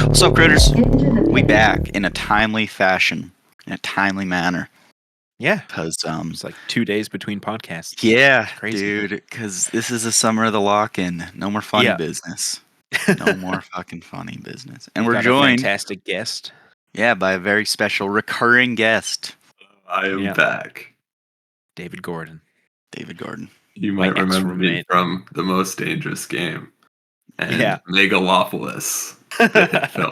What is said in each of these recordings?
What's up, critters? We back in a timely fashion, in a timely manner. Yeah, Cause it's like 2 days between podcasts. yeah, Crazy. dude. Cause this is the summer of the lock-in. No more funny Yeah. business. No more fucking funny business. And We we're got joined, a fantastic guest. by a very special recurring guest, I am Yeah. back. David Gordon. David Gordon. You My might remember me ex-roommate. from The Most Dangerous Game and Yeah. Megalopolis, the hit film.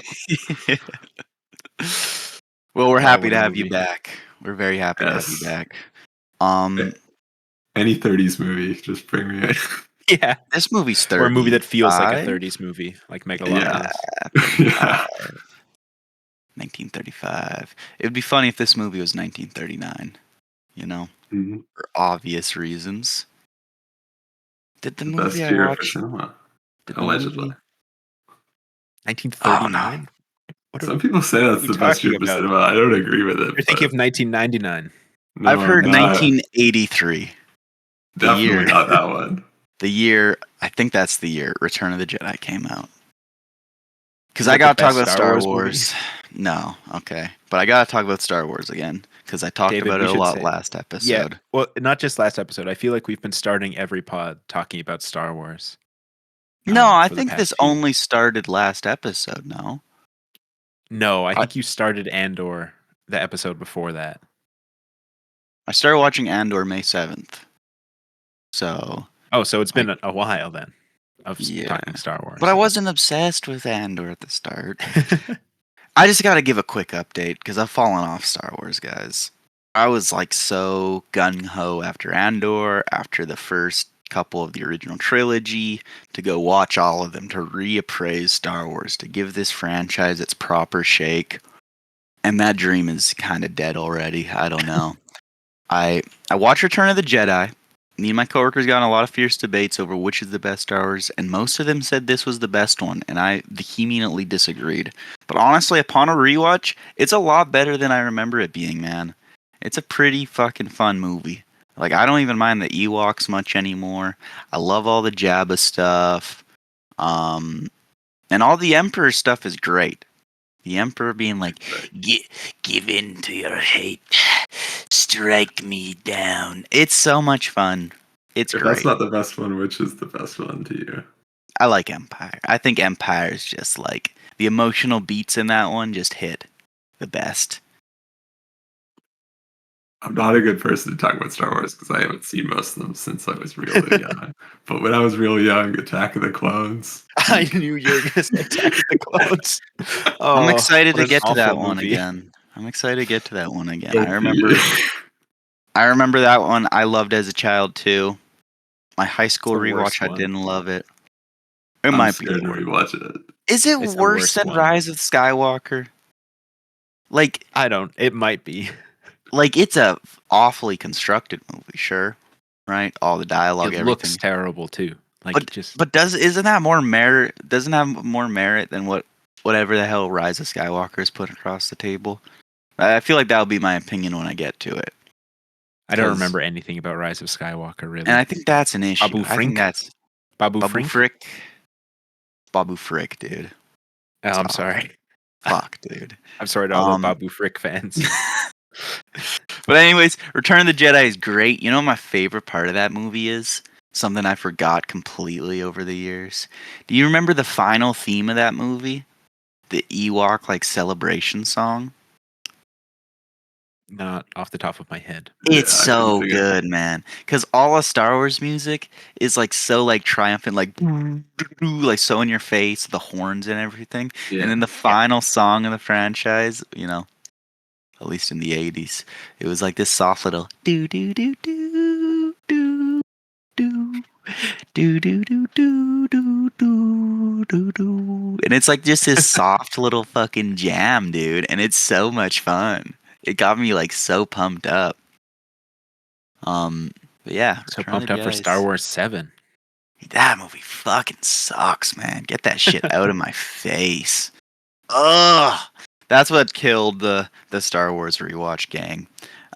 Well, we're Oh, happy what to a have you movie. back. We're very happy to have you Yes. back. Any 30s movie, just bring me in. Yeah. This movie's 30. Or a movie that feels like a 30s movie, like Megalopolis. Yeah. 1935. It would be funny if this movie was 1939, Mhm. for obvious reasons. Did the The movie best I year for watched? cinema, Did the allegedly. movie? 1939? What Some people say that's you the best year talking for about? cinema. I don't agree with it. You're thinking of 1999. No, I've heard I'm not. 1983. The Definitely year. not that one. The year. I think that's the year Return of the Jedi came out. Because Is I that the gotta talk best about Star Star Wars Wars. No, okay, but I gotta talk about Star Wars again because I talked David, about we it a should lot say- last episode. Yeah. Well, not just last episode. I feel like we've been starting every pod talking about Star Wars. No, I for the think past this few. only started last episode. No, No, I think you started Andor the episode before that. I started watching Andor May 7th. So Oh, so it's been a while then of Yeah. talking Star Wars. But I wasn't obsessed with Andor at the start. I just got to give a quick update because I've fallen off Star Wars, guys. I was like so gung-ho after Andor, after the first couple of the original trilogy, to go watch all of them, to reappraise Star Wars, to give this franchise its proper shake. And that dream is kind of dead already. I don't know. I watched Return of the Jedi. Me and my coworkers got in a lot of fierce debates over which is the best Star Wars, and most of them said this was the best one, and I vehemently disagreed. But honestly, upon a rewatch, it's a lot better than I remember it being, man. It's a pretty fucking fun movie. Like, I don't even mind the Ewoks much anymore. I love all the Jabba stuff. And all the Emperor stuff is great. The Emperor being like, give in to your hate. Strike me down. It's so much fun. It's If great. that's not the best one, which is the best one to you? I like Empire. I think Empire is just like the emotional beats in that one just hit the best. I'm not a good person to talk about Star Wars because I haven't seen most of them since I was really young. But when I was real young, Attack of the Clones. I knew you were going to say Attack of the Clones. I'm excited what to an get to that awful one movie. again. I Don't I remember that one I loved as a child too. My high school It's the worst rewatch, I one. didn't love it. It I'm might be. scared to rewatch it. Is it It's the worse worst than one. Rise of Skywalker? Like, It might be. it's a awfully constructed movie, sure, right? All the dialogue, It everything. looks terrible too. Like But isn't that more merit? Doesn't have more merit than whatever the hell Rise of Skywalker is put across the table? I feel like that would be my opinion when I get to it. I don't 'cause- remember anything about Rise of Skywalker really. And I think that's an issue. Babu I think Frink? that's Babu Babu Frink? Frick. Babu Frick, dude. Oh, I'm sorry. Fuck, dude. I'm sorry to all the Babu Frick fans. But anyways, Return of the Jedi is great. You know what my favorite part of that movie is? Something I forgot completely over the years. Do you remember the final theme of that movie? The Ewok celebration song? Not off the top of my head. It's Yeah, I so couldn't think of- good, man. Because all of Star Wars music is so triumphant, like so in your face, the horns and everything. Yeah. And then the final song of the franchise, at least in the 80s, it was like this soft little do do do do do do do do do do do do do do, and it's like just this soft little fucking jam, dude, and it's so much fun. It got me so pumped up. But yeah, So Return of pumped the up for Jedi Star is- Wars 7. That movie fucking sucks, man. Get that shit out of my face. Ugh. That's what killed the Star Wars rewatch gang.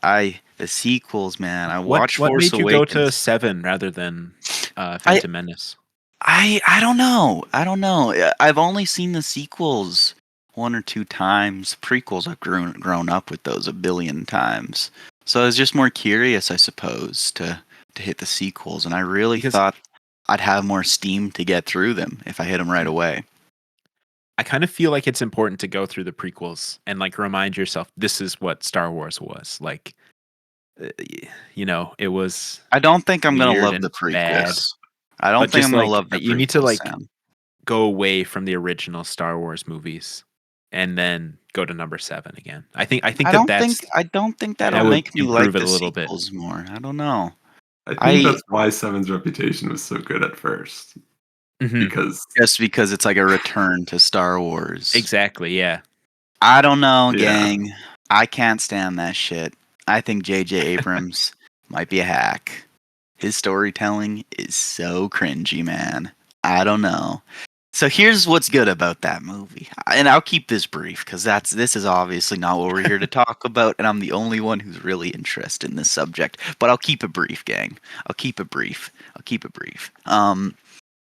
The sequels, man. I watched What Force made you Awakens. go to 7 rather than Phantom Menace? I don't know. I've only seen the sequels one or two times. Prequels, I've grown up with those a billion times. So I was just more curious, I suppose, to hit the sequels, and I really Because thought I'd have more steam to get through them if I hit them right away. I kind of feel like it's important to go through the prequels and like remind yourself this is what Star Wars was. Like, it was I don't think I'm gonna weird love and the bad, prequels. I don't but think just I'm gonna like love the you need to prequels, like Sam. go away from the original Star Wars movies and then go to number 7 again. I think I don't think that'll that would make me like improve it the a little bit. sequels more. I don't know. I think I that's why Seven's reputation was so good at first, Mhm. because Just because it's like a return to Star Wars. Exactly, yeah. I don't know, yeah, gang. I can't stand that shit. I think J.J. Abrams might be a hack. His storytelling is so cringy, man. I don't know. So here's what's good about that movie, and I'll keep this brief because this is obviously not what we're here to talk about, and I'm the only one who's really interested in this subject. But I'll keep it brief, gang. I'll keep it brief. I'll keep it brief.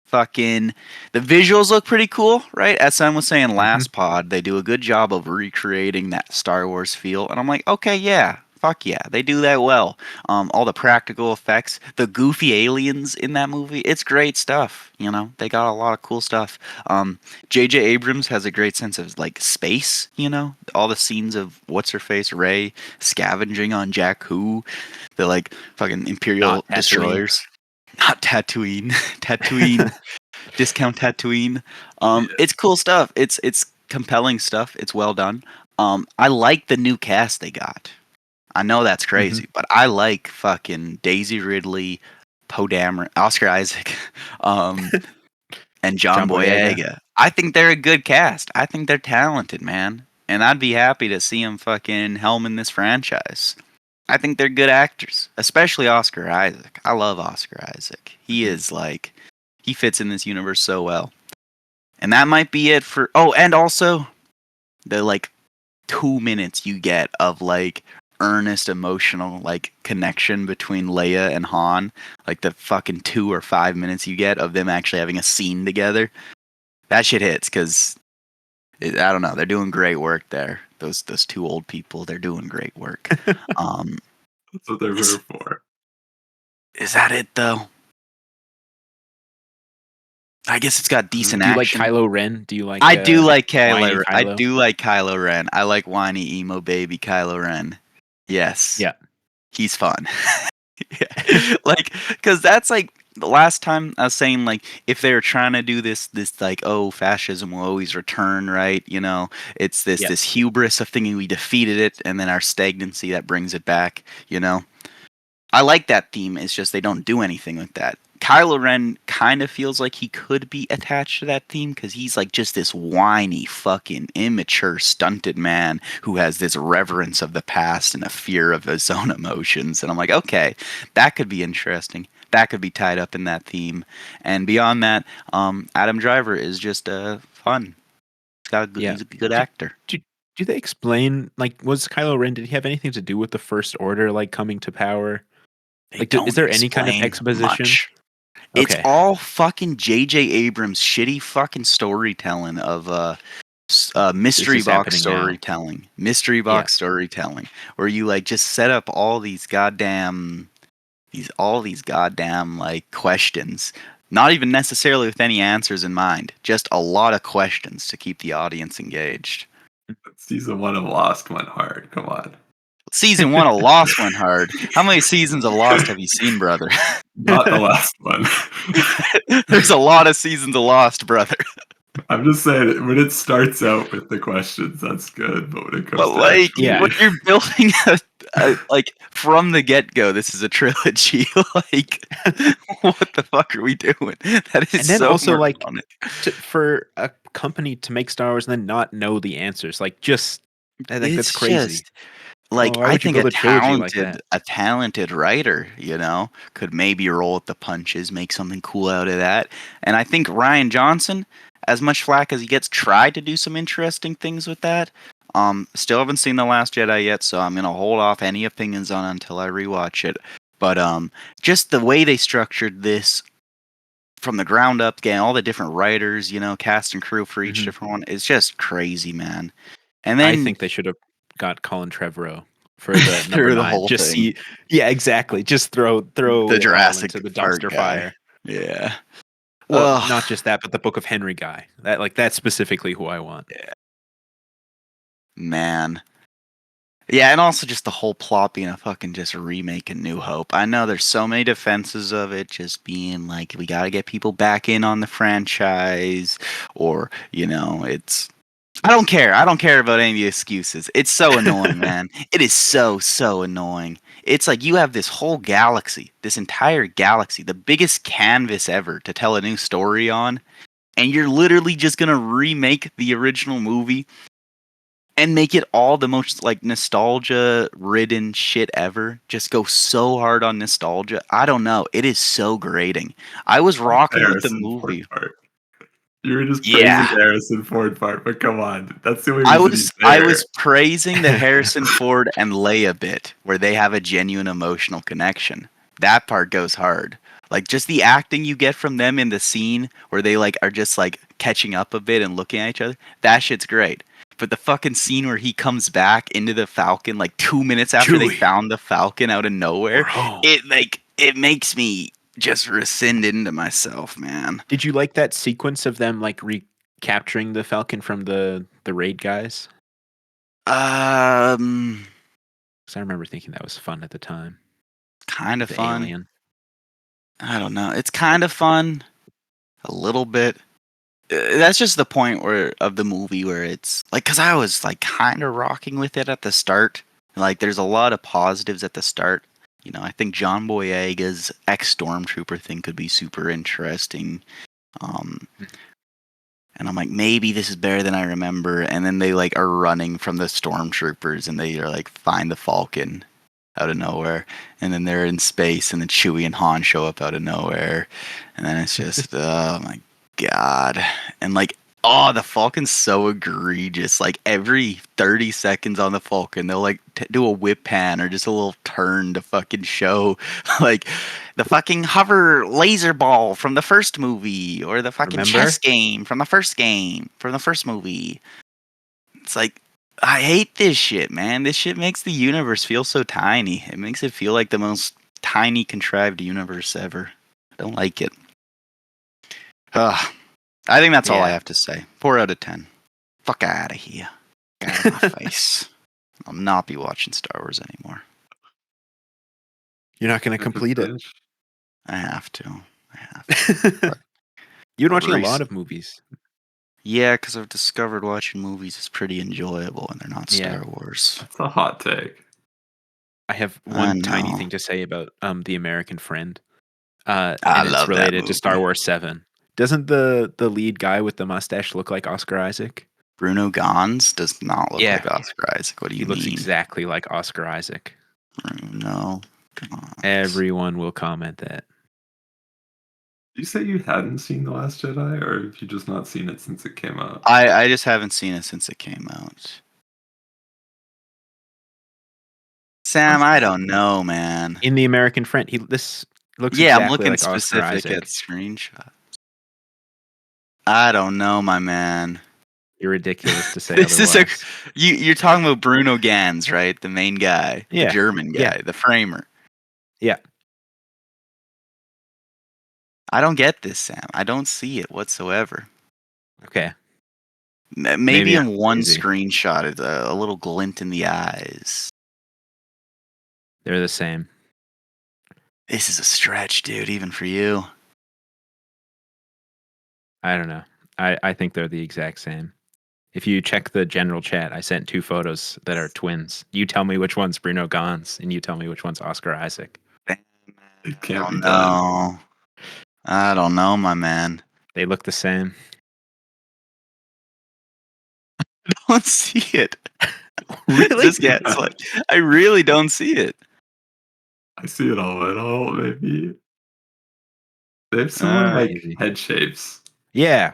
Fucking the visuals look pretty cool, right? As Sam was saying last pod, they do a good job of recreating that Star Wars feel, and I'm like, okay, yeah, fuck yeah, they do that well. All the practical effects, the goofy aliens in that movie, it's great stuff. They got a lot of cool stuff. J.J. Abrams has a great sense of like space. All the scenes of what's her face, Ray, scavenging on Jakku, the like fucking Imperial Not Tatooine. destroyers. Not Tatooine. Tatooine. Discount Tatooine. It's cool stuff. It's compelling stuff. It's well done. I like the new cast they got. I know that's crazy, but I like fucking Daisy Ridley, Poe Dameron, Oscar Isaac, and John John Boyega. Boyega. I think they're a good cast. I think they're talented, man. And I'd be happy to see them fucking helming this franchise. I think they're good actors, especially Oscar Isaac. I love Oscar Isaac. He is like, he fits in this universe so well. And that might be it for. Oh, and also the like 2 minutes you get of like earnest emotional like connection between Leia and Han, like the fucking 2 or 5 minutes you get of them actually having a scene together. That shit hits because I don't know, they're doing great work there. Those two old people, they're doing great work. that's what they're Is, here for. is that it though? I guess it's got decent Do you like action. Kylo Ren? Do you like I do like whiny Kylo. I Kylo? do like Kylo Ren. I like whiny emo baby Kylo Ren. Yes. Yeah. He's fun. Yeah. Like, because that's like the last time I was saying, like, if they were trying to do this like, oh, fascism will always return, right? It's this hubris of thinking we defeated it, and then our stagnancy that brings it back. I like that theme. It's just they don't do anything with that. Kylo Ren kind of feels like he could be attached to that theme because he's like just this whiny, fucking immature, stunted man who has this reverence of the past and a fear of his own emotions. And I'm like, okay, that could be interesting. That could be tied up in that theme. And beyond that, Adam Driver is just fun. He's a good actor. Do they explain, like, was Kylo Ren, did he have anything to do with the First Order, like, coming to power? They Like, don't is there any kind of explain exposition? much. It's Okay. all fucking J.J. Abrams shitty fucking storytelling of mystery is box happening now. storytelling. Mystery box storytelling where you like just set up all these goddamn like questions. Not even necessarily with any answers in mind. Just a lot of questions to keep the audience engaged. Season 1 of Lost went hard. Come on. Season 1 of Lost went hard. How many seasons of Lost have you seen, brother? Not the last one. There's a lot of seasons of Lost, brother. I'm just saying that when it starts out with the questions, that's good. But when it comes But to like, actually, when you're building like from the get go, this is a trilogy. Like, what the fuck are we doing? That is And then so also, like, moronic. for a company to make Star Wars and then not know the answers, like, just, I think that's It's crazy. just like Why I would you think build a trilogy like that? a talented writer, could maybe roll with the punches, make something cool out of that. And I think Ryan Johnson, as much flack as he gets, tried to do some interesting things with that. Still haven't seen The Last Jedi yet, so I'm gonna hold off any opinions on it until I rewatch it. But just the way they structured this from the ground up, getting all the different writers, cast and crew for each Mhm. different one. It's just crazy, man. And I then think they should have got Colin Trevorrow for the number through the 9. whole Just thing, yeah, exactly. Just throw the it all Jurassic into the Park dumpster guy. fire. Yeah. Well, Ugh. not just that, but the Book of Henry guy. That's specifically who I want. Man. Yeah, and also just the whole plot being a fucking just remake of New Hope. I know there's so many defenses of it just being like, we gotta get people back in on the franchise, or, it's... I don't care. I don't care about any of the excuses. It's so annoying, man. It is so, so annoying. It's like you have this whole galaxy, this entire galaxy, the biggest canvas ever to tell a new story on, and you're literally just gonna remake the original movie and make it all the most like nostalgia ridden shit ever. Just go so hard on nostalgia. I don't know. It is so grating. I was Like the rocking with the Harrison Ford movie. part. You were just praising Yeah. the Harrison Ford part, but come on, that's the only I reason was he's I there. was praising the Harrison Ford and Leia bit where they have a genuine emotional connection. That part goes hard. Like just the acting you get from them in the scene where they like are just like catching up a bit and looking at each other. That shit's great. But the fucking scene where he comes back into the Falcon like 2 minutes after they Chewie, found the Falcon out of nowhere, we're home. it makes me just rescind into myself, man. Did you like that sequence of them like recapturing the Falcon from the raid guys? Um, Because I remember thinking that was fun at the time. kind of The fun. alien. I don't know. It's kind of fun, a little bit. That's just the point where of the movie where it's like, because I was like kind of rocking with it at the start. Like, there's a lot of positives at the start. I think John Boyega's ex Stormtrooper thing could be super interesting. Um, and I'm like, maybe this is better than I remember. And then they like are running from the Stormtroopers and they are like find the Falcon out of nowhere, and then they're in space, and then Chewie and Han show up out of nowhere, and then it's just, oh my god, and like, oh, the Falcon's so egregious. Like every 30 seconds on the Falcon, they'll like do a whip pan or just a little turn to fucking show, like the fucking hover laser ball from the first movie, or the fucking Remember? chess game from the first movie. It's like, I hate this shit, man. This shit makes the universe feel so tiny. It makes it feel like the most tiny contrived universe ever. I don't like it. Ugh. I think that's all I Yeah. have to say. 4 out of 10. Fuck out of here. Get out of my face. I'll not be watching Star Wars anymore. You're not going to complete it. I have to. But You've been watching a lot recent- of movies. Yeah, because I've discovered watching movies is pretty enjoyable and they're not Yeah. Star Wars. That's a hot take. I have I one tiny know. thing to say about The American Friend. I And it's love that related to Star movie. Wars 7. Doesn't the lead guy with the mustache look like Oscar Isaac? Bruno Gans does not look Yeah. like Oscar Isaac. What do you He looks mean? exactly like Oscar Isaac. Bruno Gans. Everyone will comment that. Did you say you hadn't seen The Last Jedi, or have you just not seen it since it came out? I just haven't seen it since it came out. Sam, I don't know, man. In The American Friend, this looks Yeah, I'm exactly looking like Oscar specific Isaac. at screenshots. I don't know, my man. You're ridiculous to say This is otherwise. you're talking about Bruno Gans, right? The main guy, the Yeah, German guy, yeah. the framer. Yeah. I don't get this, Sam. I don't see it whatsoever. Okay. Maybe Maybe in I'm one crazy. screenshot, it's a little glint in the eyes. They're the same. This is a stretch, dude, even for you. I don't know. I think they're the exact same. If you check the general chat, I sent 2 photos that are twins. You tell me which one's Bruno Gans, and you tell me which one's Oscar Isaac. It can't I be don't done. know. I don't know, my man. They look the same. I don't see it. Really? Just like I really don't see it. I see it all at all, maybe. They have similar like Easy. head shapes, Yeah.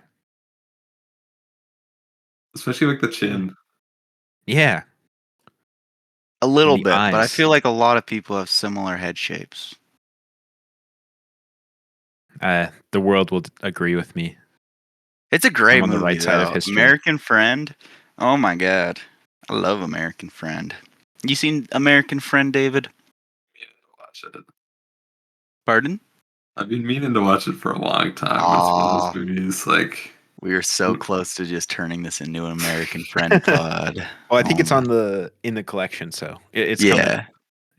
especially like the chin. Yeah. A little the bit, but I eyes. feel like a lot of people have similar head shapes. The world will agree with me. It's a great I'm on the movie, right side of though. history. American Friend. Oh my god, I love American Friend. You seen American Friend, David? Watch it. Pardon? I've been meaning to watch it for a long time. But it's one of those Aw, movies like we are so close to just turning this into an American Friend pod. Well, I think Oh it's my- in the collection, so it's coming Yeah, up.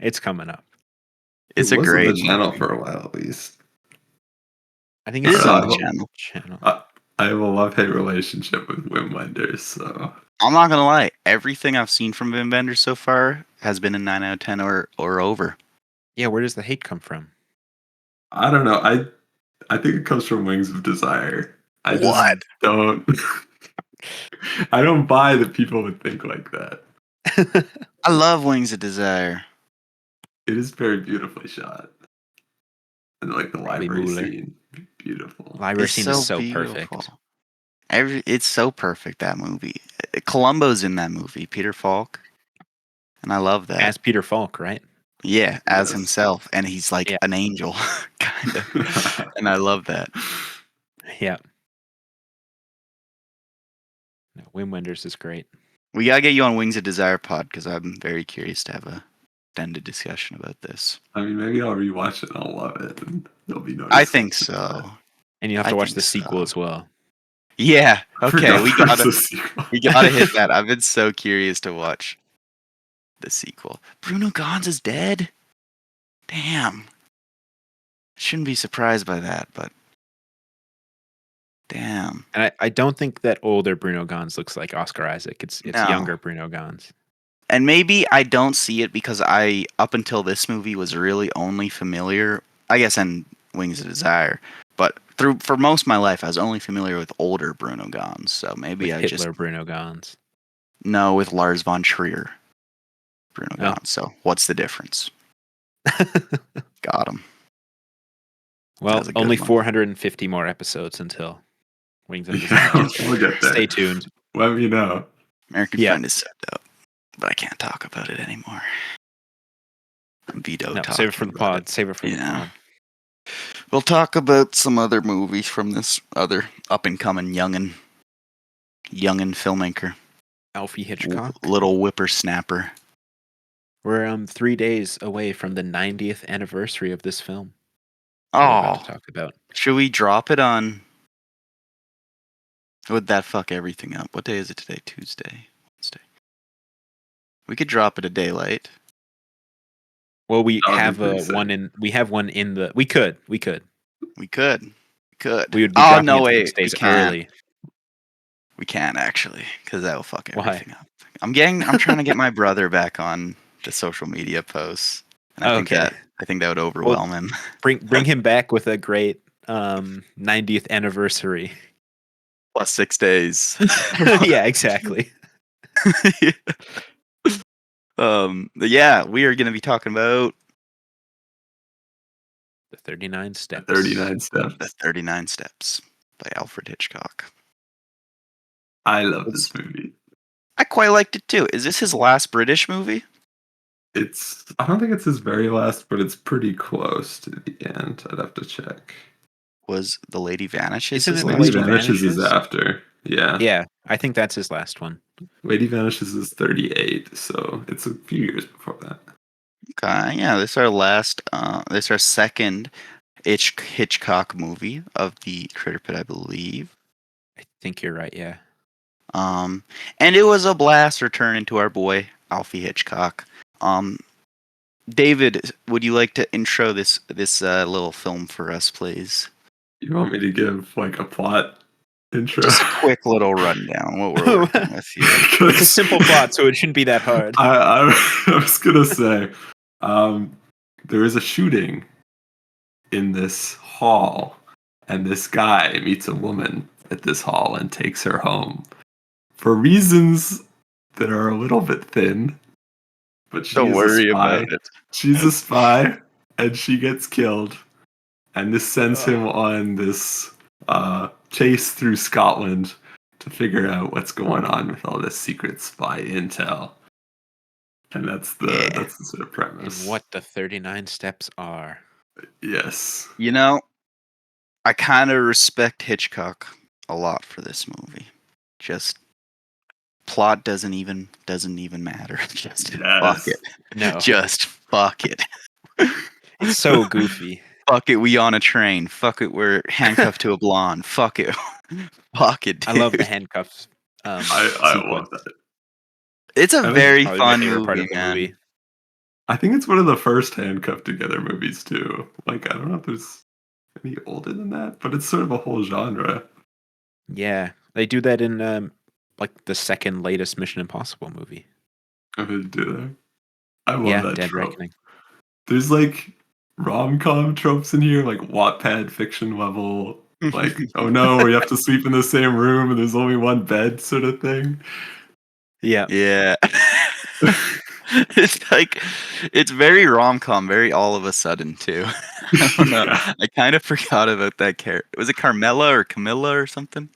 It's coming up. it's it a was on the great channel movie. for a while at least. I think It it's is still on I the have on a, channel. the channel. I have a love-hate relationship with Wim Wenders, so I'm not gonna lie. Everything I've seen from Vin Bender so far has been a 9 out of 10 or over. Yeah, where does the hate come from? I don't know. I think it comes from Wings of Desire. I just What? don't. I don't buy that people would think like that. I love Wings of Desire. It is very beautifully shot, and like the Robbie library Mueller. scene, beautiful. Library It's scene is so so beautiful. perfect. It's so perfect, that movie. Columbo's in that movie, Peter Falk, and I love that. As Peter Falk, right? Yeah, as Yes. himself, and he's like Yeah. an angel, kind of, and I love that. Yeah. No, Wim Wenders is great. We gotta get you on Wings of Desire pod because I'm very curious to have a extended discussion about this. I mean, maybe I'll rewatch it and I'll love it, and there'll be no. I think so. And you have I to watch think the sequel so. as well. Yeah. I Okay. forgot We there was gotta a sequel. hit that. I've been so curious to watch the sequel. Bruno Gans is dead. Damn. Shouldn't be surprised by that, but damn. And I don't think that older Bruno Gans looks like Oscar Isaac. It's No. younger Bruno Gans. And maybe I don't see it because I, up until this movie, was really only familiar, I guess, in Wings of Desire. But for most of my life, I was only familiar with older Bruno Gans. So maybe With I Hitler just Bruno Gans. know with Lars von Trier Bruno Oh. Gans. So what's the difference? Got him. Well, was a good only one. 450 more episodes until Wings of Yeah, Desire. we'll get there. Stay tuned. Let me know. American Yeah. Friend is set up, but I can't talk about it anymore. Veto No, talking save it for the about pod. it. Save it for the pod. We'll talk about some other movies from this other up and coming youngin' filmmaker, Alfie Hitchcock. little whippersnapper. We're 3 days away from the 90th anniversary of this film. We're about Oh, to talk about. should we drop it on? Would that fuck everything up? What day is it today? Tuesday, Wednesday. We could drop it a day late. Well, we That would be have pretty one sick. in. We have one in the. We could. We could. We could. We would be Oh dropping no, it wait. 6 days we can't. early. We can't actually, because that will fuck Why? everything up. I'm trying to get my brother back on the social media posts, and I think that would overwhelm him. Bring him back with a great 90th anniversary. Plus 6 days. Yeah, exactly. Yeah, we are going to be talking about The 39 steps. 39 steps. the 39 Steps by Alfred Hitchcock. I love this movie. I quite liked it too. Is this his last British movie? I don't think it's his very last, but it's pretty close to the end. I'd have to check. Was The Lady Vanishes Isn't his it The last Lady Lady one? Vanishes is Vanishes? after. Yeah. Yeah, I think that's his last one. Lady Vanishes is 38, so it's a few years before that. Okay, yeah, this is our last. This is our second Hitchcock movie of the Critterpit, I believe. I think you're right. Yeah. And it was a blast returning to our boy Alfie Hitchcock. David, would you like to intro this little film for us, please? You want me to give like a plot intro? Just a quick little rundown what we're working with here. It's a simple plot, so it shouldn't be that hard. I was gonna say, there is a shooting in this hall, and this guy meets a woman at this hall and takes her home for reasons that are a little bit thin. But she's Don't worry a spy. about it. She's a spy, and she gets killed. And this sends him on this chase through Scotland to figure out what's going on with all this secret spy intel. And that's the sort of premise. And what the 39 steps are. Yes. You know, I kind of respect Hitchcock a lot for this movie. Just plot doesn't even matter. Just fuck Yes. it. No, Just fuck it. it's so goofy. Fuck it, we on a train. Fuck it, we're handcuffed to a blonde. Fuck it. Fuck it, dude. I love the handcuffs I love sequence. that. It's a I think very Probably my fun favorite movie, part of the man. movie. I think it's one of the first handcuffed together movies too. Like I don't know if there's any older than that, but it's sort of a whole genre. Yeah, they do that in like the second latest Mission Impossible movie. I would do that. I love Yeah, that Dead trope. Reckoning. There's like rom-com tropes in here, like Wattpad fiction level. Like, oh no, we have to sleep in the same room and there's only one bed, sort of thing. Yeah, Yeah. It's like it's very rom-com, very all of a sudden too. I don't know. Yeah. I kind of forgot about that character. Was it Carmela or Camilla or something?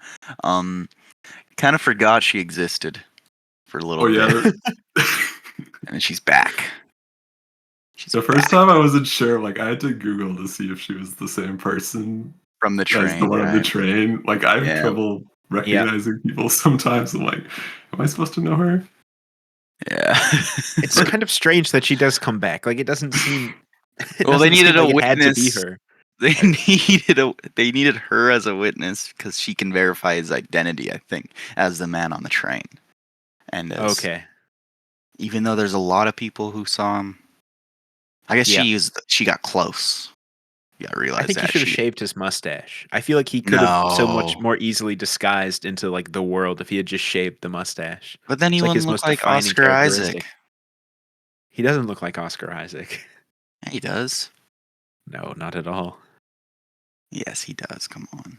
Um, kind of forgot she existed for a little Oh yeah. bit, and then she's back. She's The first back time I wasn't sure, like I had to Google to see if she was the same person from the as the train, one on the right? train. Like I have Yeah, trouble recognizing people sometimes. I'm like, am I supposed to know her? yeah. it's kind of strange that she does come back. Like it doesn't seem. It Well, they doesn't seem needed a like it had to be witness. her. They needed her as a witness because she can verify his identity, I think, as the man on the train. And as Okay. even though there's a lot of people who saw him, I guess Yeah. she got close. You gotta I realize think he that should have she shaved his mustache. I feel like he could have so much no, more easily disguised into like the world if he had just shaved the mustache. but then he It's like wouldn't his look most like defining Oscar Isaac. characteristic. He doesn't look like Oscar Isaac. Yeah, he does. No, not at all. Yes, he does. Come on.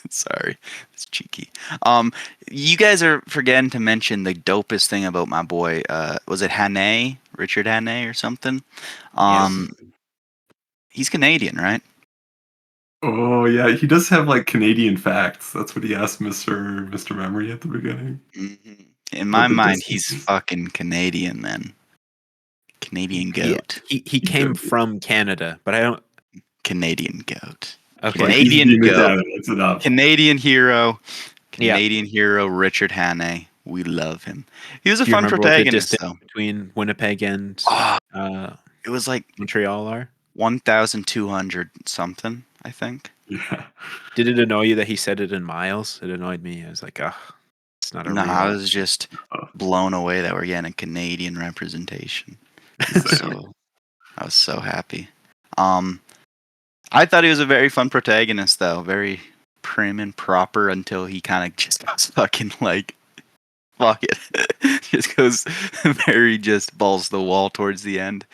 Sorry, it's cheeky. You guys are forgetting to mention the dopest thing about my boy. Was it Hannay, Richard Hannay, or something? Yes. He's Canadian, right? Oh yeah, he does have like Canadian facts. That's what he asked Mr. Memory at the beginning. Mm-hmm. In my What the mind, distance he's is. fucking Canadian. Then Canadian He goat. he came from Canada, but I don't. Canadian goat. Okay. Like he's Canadian being a goat. dad, that's enough. Canadian hero. Yeah. Canadian hero Richard Hannay. We love him. He was a Do you fun remember what the protagonist, distance though. between Winnipeg and Ah, uh, it was like Montreal are? 1,200 something, I think. Yeah. Did it annoy you that he said it in miles? It annoyed me. I was like, oh, it's not a No, I real. was just Oh, blown away that we're getting a Canadian representation. same. So I was so happy. I thought he was a very fun protagonist, though. Very prim and proper until he kind of just goes fucking like, fuck it. Just goes very just balls to the wall towards the end.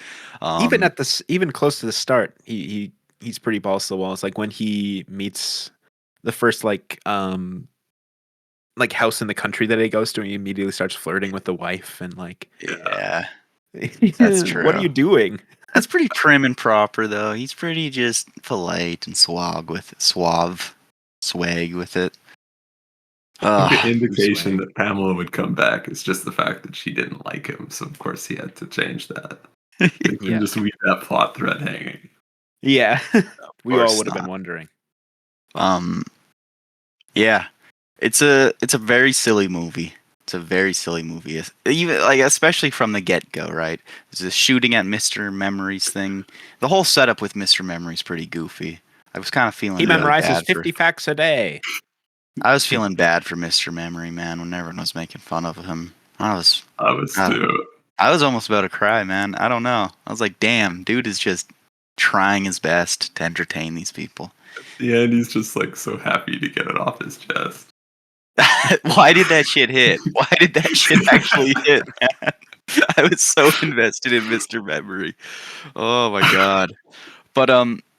Even at this, even close to the start, he's pretty balls to the wall. It's like when he meets the first like house in the country that he goes to, and he immediately starts flirting with the wife and like, Yeah, that's true. what are you doing? That's pretty prim and proper, though. He's pretty just polite and swag with it. The Ugh. indication swag. that Pamela would come back is just the fact that she didn't like him, so of course he had to change that. They couldn't Yeah. just leave that plot thread hanging. Yeah, we all course would have been not. wondering. Yeah, it's a very silly movie. It's a very silly movie. Even like especially from the get go, right? There's this shooting at Mr. Memories thing. The whole setup with Mr. Memory's pretty goofy. I was kind of feeling He really memorizes bad 50 facts a day. I was feeling bad for Mr. Memory, man, when everyone was making fun of him. I was I, too. I was almost about to cry, man. I don't know. I was like, damn, dude is just trying his best to entertain these people. At the end, he's just like so happy to get it off his chest. Why did that shit hit? Why did that shit actually hit, man? I was so invested in Mr. Memory. Oh my god. But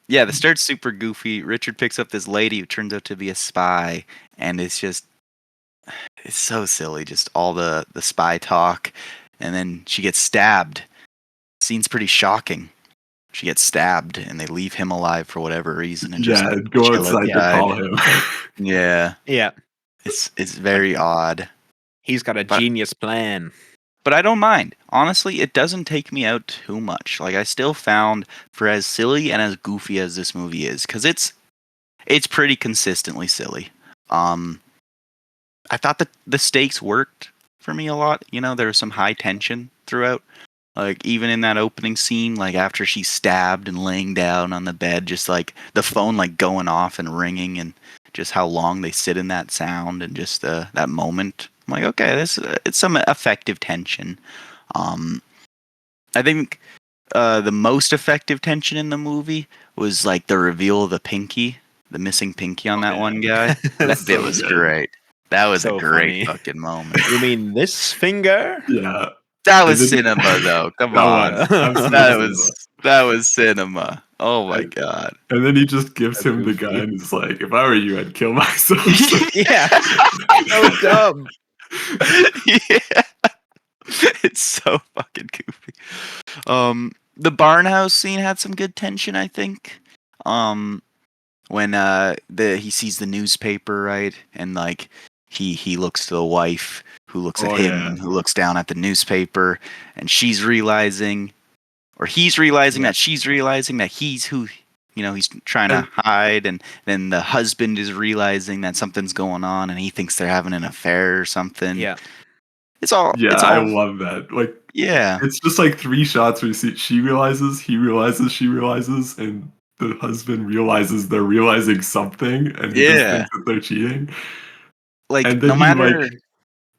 yeah, the start's super goofy. Richard picks up this lady who turns out to be a spy, and it's so silly, just all the spy talk, and then she gets stabbed. Scene's pretty shocking. She gets stabbed, and they leave him alive for whatever reason, and just Yeah, go chill outside to outside. call him. Yeah, Yeah, it's very odd. he's got a But genius plan. but I don't mind. Honestly, it doesn't take me out too much. Like I still found for as silly and as goofy as this movie is, because it's pretty consistently silly. Um, I thought that the stakes worked for me a lot. You know, there was some high tension throughout. Like even in that opening scene, like after she's stabbed and laying down on the bed, just like the phone like going off and ringing, and just how long they sit in that sound and just that moment. I'm like, okay, this it's some effective tension. Um, I think the most effective tension in the movie was like the reveal of the pinky, the missing pinky on Oh, that yeah. one guy. That That's bit so was good. great. That was a So great funny. fucking moment. You mean this finger? Yeah. That And was then- cinema, though. Come That on, was that absolutely. was cinema. Oh my And, god. and then he just gives That's him the goofy. gun and he's like, if I were you, I'd kill myself. Yeah. So dumb. Yeah, it's so fucking goofy. The barn house scene had some good tension, I think. When he sees the newspaper, right, and like he looks to the wife, who looks at Oh, him, yeah. who looks down at the newspaper, and she's realizing, or he's realizing Yeah. that she's realizing that he's who, he's trying to And- hide, and then the husband is realizing that something's going on, and he thinks they're having an affair or something. Yeah. It's all, Yeah, it's I all, love that. Like, yeah, it's just like 3 shots where you see she realizes, he realizes, she realizes, and the husband realizes they're realizing something, and he just yeah. thinks that they're cheating. Like And no then matter,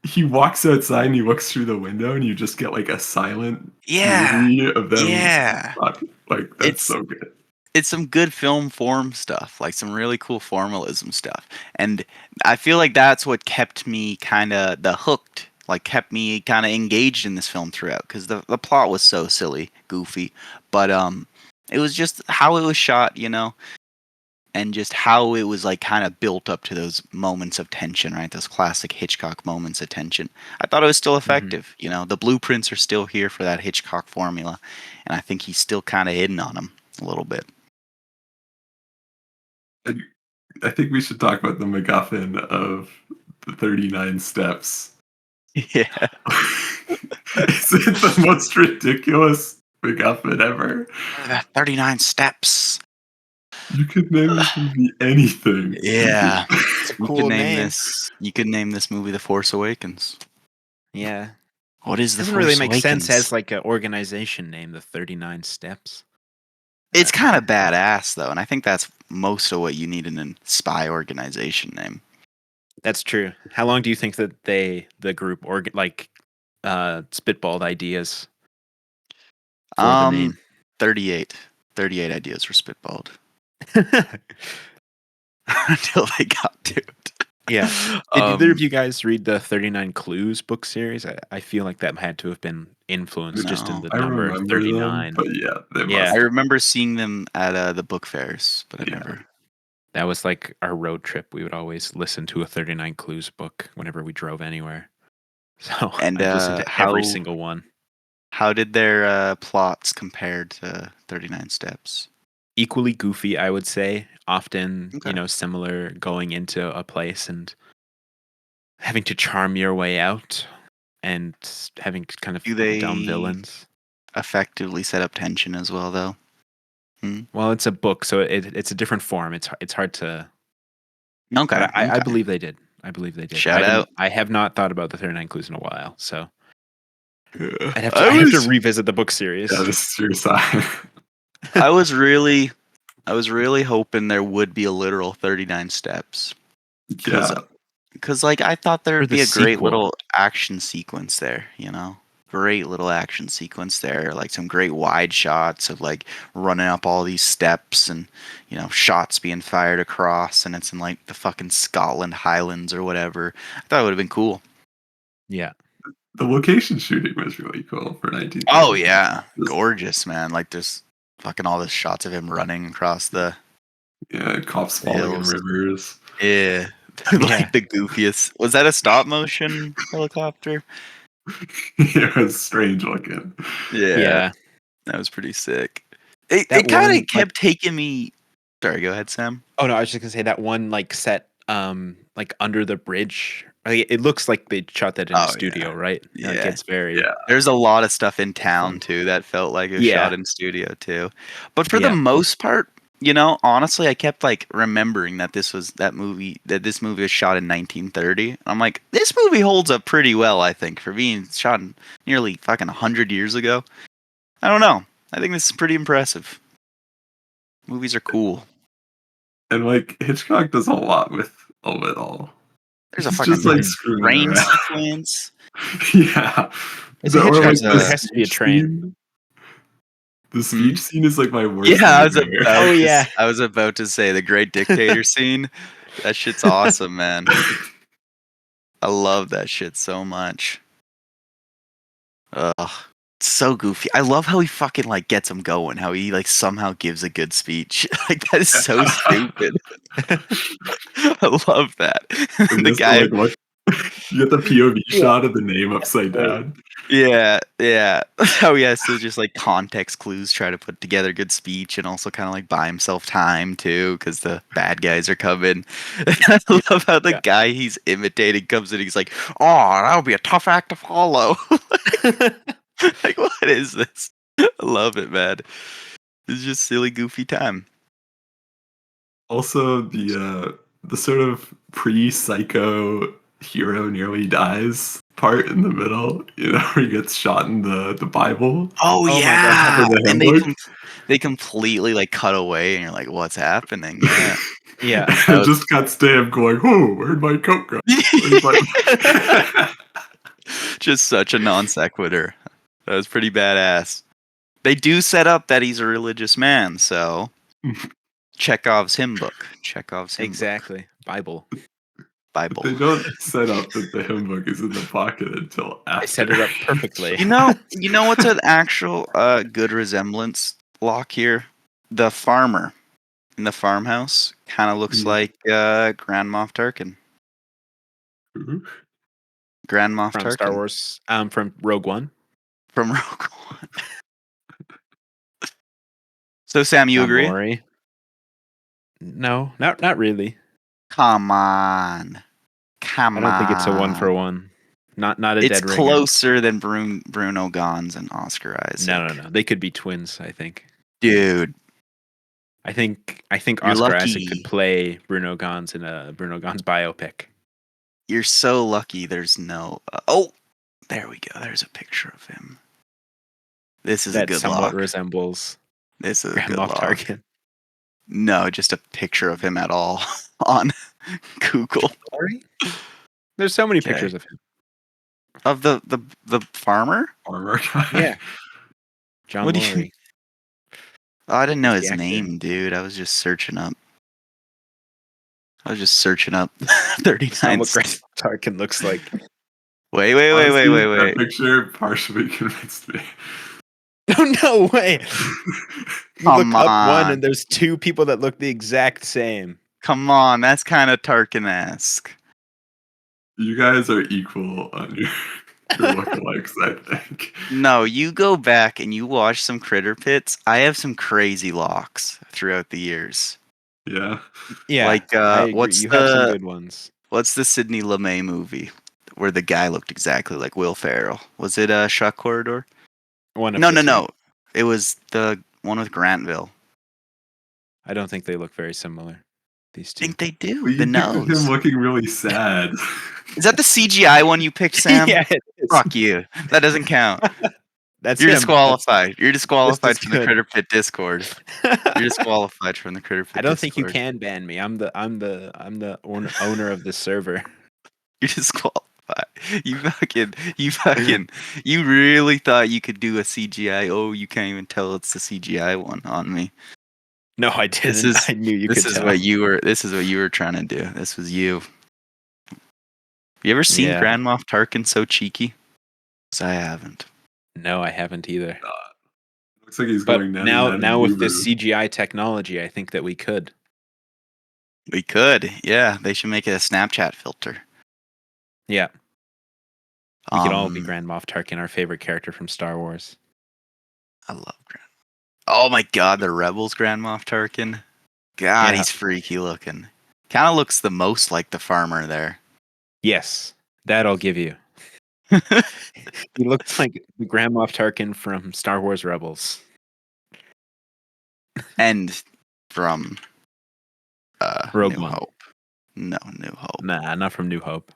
he walks outside and he looks through the window, and you just get like a silent yeah, movie of them. yeah. Like that's It's so good. it's some good film form stuff, like some really cool formalism stuff. And I feel like that's what kept me kind of the hooked, like kept me kind of engaged in this film throughout, because the plot was so silly, goofy, but it was just how it was shot, and just how it was like kind of built up to those moments of tension, right? Those classic Hitchcock moments of tension. I thought it was still effective. The blueprints are still here for that Hitchcock formula, and I think he's still kind of hidden on them a little bit. I think we should talk about the MacGuffin of the 39 steps. Yeah. Is it the most ridiculous MacGuffin ever? That 39 steps. You could name this movie anything. Yeah. It's a You cool could name name. this. You could name this movie The Force Awakens. Yeah. What is The Doesn't Force really make Awakens? sense as like an organization name, the 39 Steps. It's kind of badass though, and I think that's most of what you need in a spy organization name. That's true. How long do you think that the group spitballed ideas for the name? 38. 38 ideas were spitballed until they got to it. Yeah. Did either of you guys read the 39 Clues book series? I feel like that had to have been influenced just in No. the I number remember 39. them, but yeah, they Yeah. I must. remember seeing them at the book fairs, but I Yeah. never. That was like our road trip. We would always listen to a 39 Clues book whenever we drove anywhere. So And I'd listen to every single one. How did their plots compare to 39 Steps? Equally goofy, I would say. Often, Okay. similar, going into a place and having to charm your way out and having kind of Do dumb they villains. effectively set up tension as well, though? Well, it's a book, so it's a different form. It's hard to. Okay. But I Okay. believe they did. I believe they did. Shout out. I have not thought about the 39 Clues in a while, so Yeah. I have to revisit the book series. Yeah, this is your side. I was really hoping there would be a literal 39 steps. Yeah, Because like I thought there Or would the be a great sequel. little action sequence there, Great little action sequence there, like some great wide shots of like running up all these steps and shots being fired across, and it's in like the fucking Scotland Highlands or whatever. I thought it would have been cool. Yeah. the location shooting was really cool for 1930. Oh yeah, Just- gorgeous, man. Like there's fucking all the shots of him running across the Yeah, cops falling in hills. rivers. Yeah. Like the goofiest. Was that a stop motion helicopter? It was strange looking. Yeah. That was pretty sick. It That kind one, of kept taking me. Sorry, go ahead, Sam. Oh no, I was just gonna say that one like set like under the bridge It looks like they shot that in Oh, a studio, yeah. right? Like Yeah. it's very Yeah. There's a lot of stuff in fun. town too that felt like it was Yeah. shot in studio too. But for the Yeah. most part, honestly, I kept like remembering that this movie was shot in 1930. I'm like, this movie holds up pretty well, I think, for being shot nearly fucking 100 years ago. I don't know. I think this is pretty impressive. Movies are cool. And like Hitchcock does a lot with it all. There's a He's fucking just like screwing train around. sequence. Yeah. It's a Or like Hitchcock. the It has to be a speech train. scene. The Hmm? speech scene is like my worst Yeah, nightmare. I was about to say the Great Dictator scene. That shit's awesome, man. I love that shit so much. Ugh, it's so goofy. I love how he fucking like gets him going. How he like somehow gives a good speech. Like that is so stupid. I love that. And The just guy. like what you get the POV Yeah. shot of the name upside Right. down. Yeah, yeah. Oh yeah, so just like context clues, try to put together good speech, and also kind of like buy himself time too, because the bad guys are coming. I love how the Yeah. guy he's imitating comes in. He's like, "Oh, that'll be a tough act to follow." Like, what is this? I love it, man. It's just silly, goofy time. Also, the sort of pre-psycho hero nearly dies part in the middle, where he gets shot in the Bible. Oh, Oh my yeah, God. The and handbook? they completely like cut away, and you're like, "What's happening?" Yeah, Yeah. And it just cuts to him going, "Oh, where'd my coat go?" Where's my-" just such a non sequitur. That was pretty badass. They do set up that he's a religious man, so Chekhov's hymn book. Exactly. Bible. Bible. They don't set up that the hymn book is in the pocket until after. I set it up perfectly. You know what's an actual good resemblance lock here? The farmer in the farmhouse kind of looks Yeah. like Grand Moff Tarkin. Ooh. Grand Moff From Tarkin Star Wars. From Rogue One. from Rogue One. So Sam, you John agree? Laurie. No, not really. Come on. I don't think it's a 1-for-1. Not a It's dead ringer. closer than Bruno Gans and Oscar Isaac. No. They could be twins, I think. Dude, I think You're Oscar lucky. Isaac could play Bruno Gans in a Bruno Gans biopic. you're so lucky there's no... oh, there we go. There's a picture of him. This is a That good somewhat lock. resembles This is a Grand good Moff lock. Tarkin. No, just a picture of him at all on Google. Laurie? There's so many Okay. pictures of him. Of the farmer? Armor guy. Yeah. John What do you- Laurie. Oh, I didn't know He's his the actor. name, dude. I was just searching up. 39. That's not what Grand Moff Tarkin looks like. Wait. Honestly, that picture partially convinced me. Oh, no way. You Come look up one on. and there's two people that look the exact same. Come on, that's kind of Tarkin-esque. You guys are equal on your lookalikes, I think. No, you go back and you watch some Critterpits. I have some crazy locks throughout the years. Yeah. Yeah. Like, I agree. what's You have some the- good ones. What's the Sidney Lumet movie where the guy looked exactly like Will Ferrell? Was it Shock Corridor? One of No. the two. It was the one with Grantville. I don't think they look very similar. These I two. think they do. Well, you The picked him nose. looking really sad. Is that the CGI one you picked, Sam? Yeah, it is. Fuck you. That doesn't count. That's You're him. disqualified. You're disqualified just from the as Critter Pit Discord. You're disqualified from the Critter Pit I don't think you Discord. can ban me. I'm the owner of this server. You're disqualified. You really thought you could do a CGI. Oh, you can't even tell it's the CGI one on me. No, I didn't. I knew you could tell. This is what you were trying to do. This was you. You ever seen Yeah. Grand Moff Tarkin so cheeky? 'Cause I haven't. No, I haven't either. Looks like he's But going now with this Lulu. CGI technology, I think that we could. We could. Yeah, they should make it a Snapchat filter. Yeah, we could all be Um, Grand Moff Tarkin, our favorite character from Star Wars. I love Grand. Oh my God, the Rebels Grand Moff Tarkin. God, Yeah. he's freaky looking. Kind of looks the most like the farmer there. Yes, That I'll give you. He looks like the Grand Moff Tarkin from Star Wars Rebels. And from Rogue New One. Hope. No, New Hope. Nah, not from New Hope.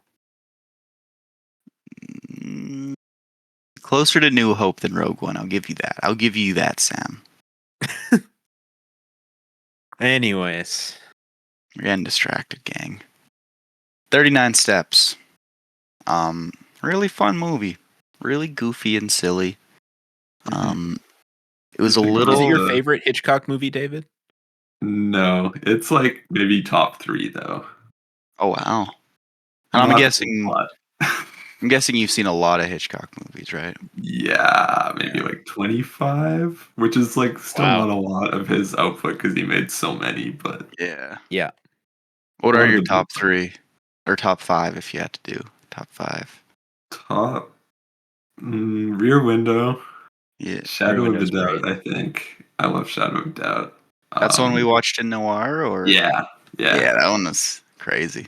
Mm, closer to New Hope than Rogue One. I'll give you that. I'll give you that, Sam. Anyways, You're getting distracted, gang. 39 Steps. Really fun movie. Really goofy and silly. It was a Like, is it your little. favorite Hitchcock movie, David? No, it's like maybe top 3 though. Oh wow! And Not a lot. I'm guessing you've seen a lot of Hitchcock movies, right? Yeah, maybe Yeah. like 25, which is like still Wow. not a lot of his output because he made so many, but Yeah. Yeah. What are one of your the big top 3 or top 5 if you had to do top 5? top Rear Window, Yeah, Rear Shadow of a Window's great. Doubt, I think. I love Shadow of a Doubt. that's the one we Um, watched in Noir, or yeah, yeah. yeah, that one was crazy.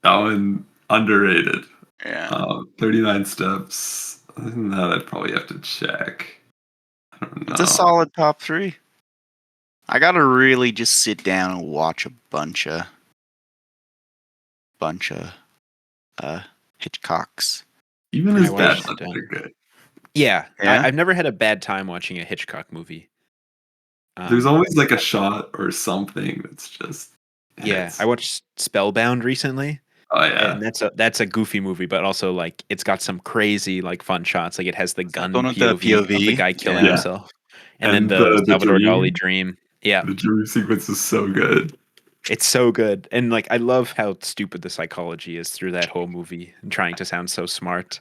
That one underrated. Yeah, 39 Steps. Other than that, I'd probably have to check. I don't it's a know. solid top 3. I gotta really just sit down and watch a bunch of Hitchcocks. Even I his bad watched. ones are good. Yeah, Yeah, I've never had a bad time watching a Hitchcock movie. There's always like a shot or something that's just Yeah, I hits. watched Spellbound recently, Oh yeah. and that's a goofy movie, but also like it's got some crazy like fun shots. Like it has the is that the one gun with the POV of the POV? guy killing Yeah, Yeah. himself, and then And the the Salvador Dali dream, dream. Yeah, the dream sequence is so good. it's so good, and like I love how stupid the psychology is through that whole movie, and trying to sound so smart.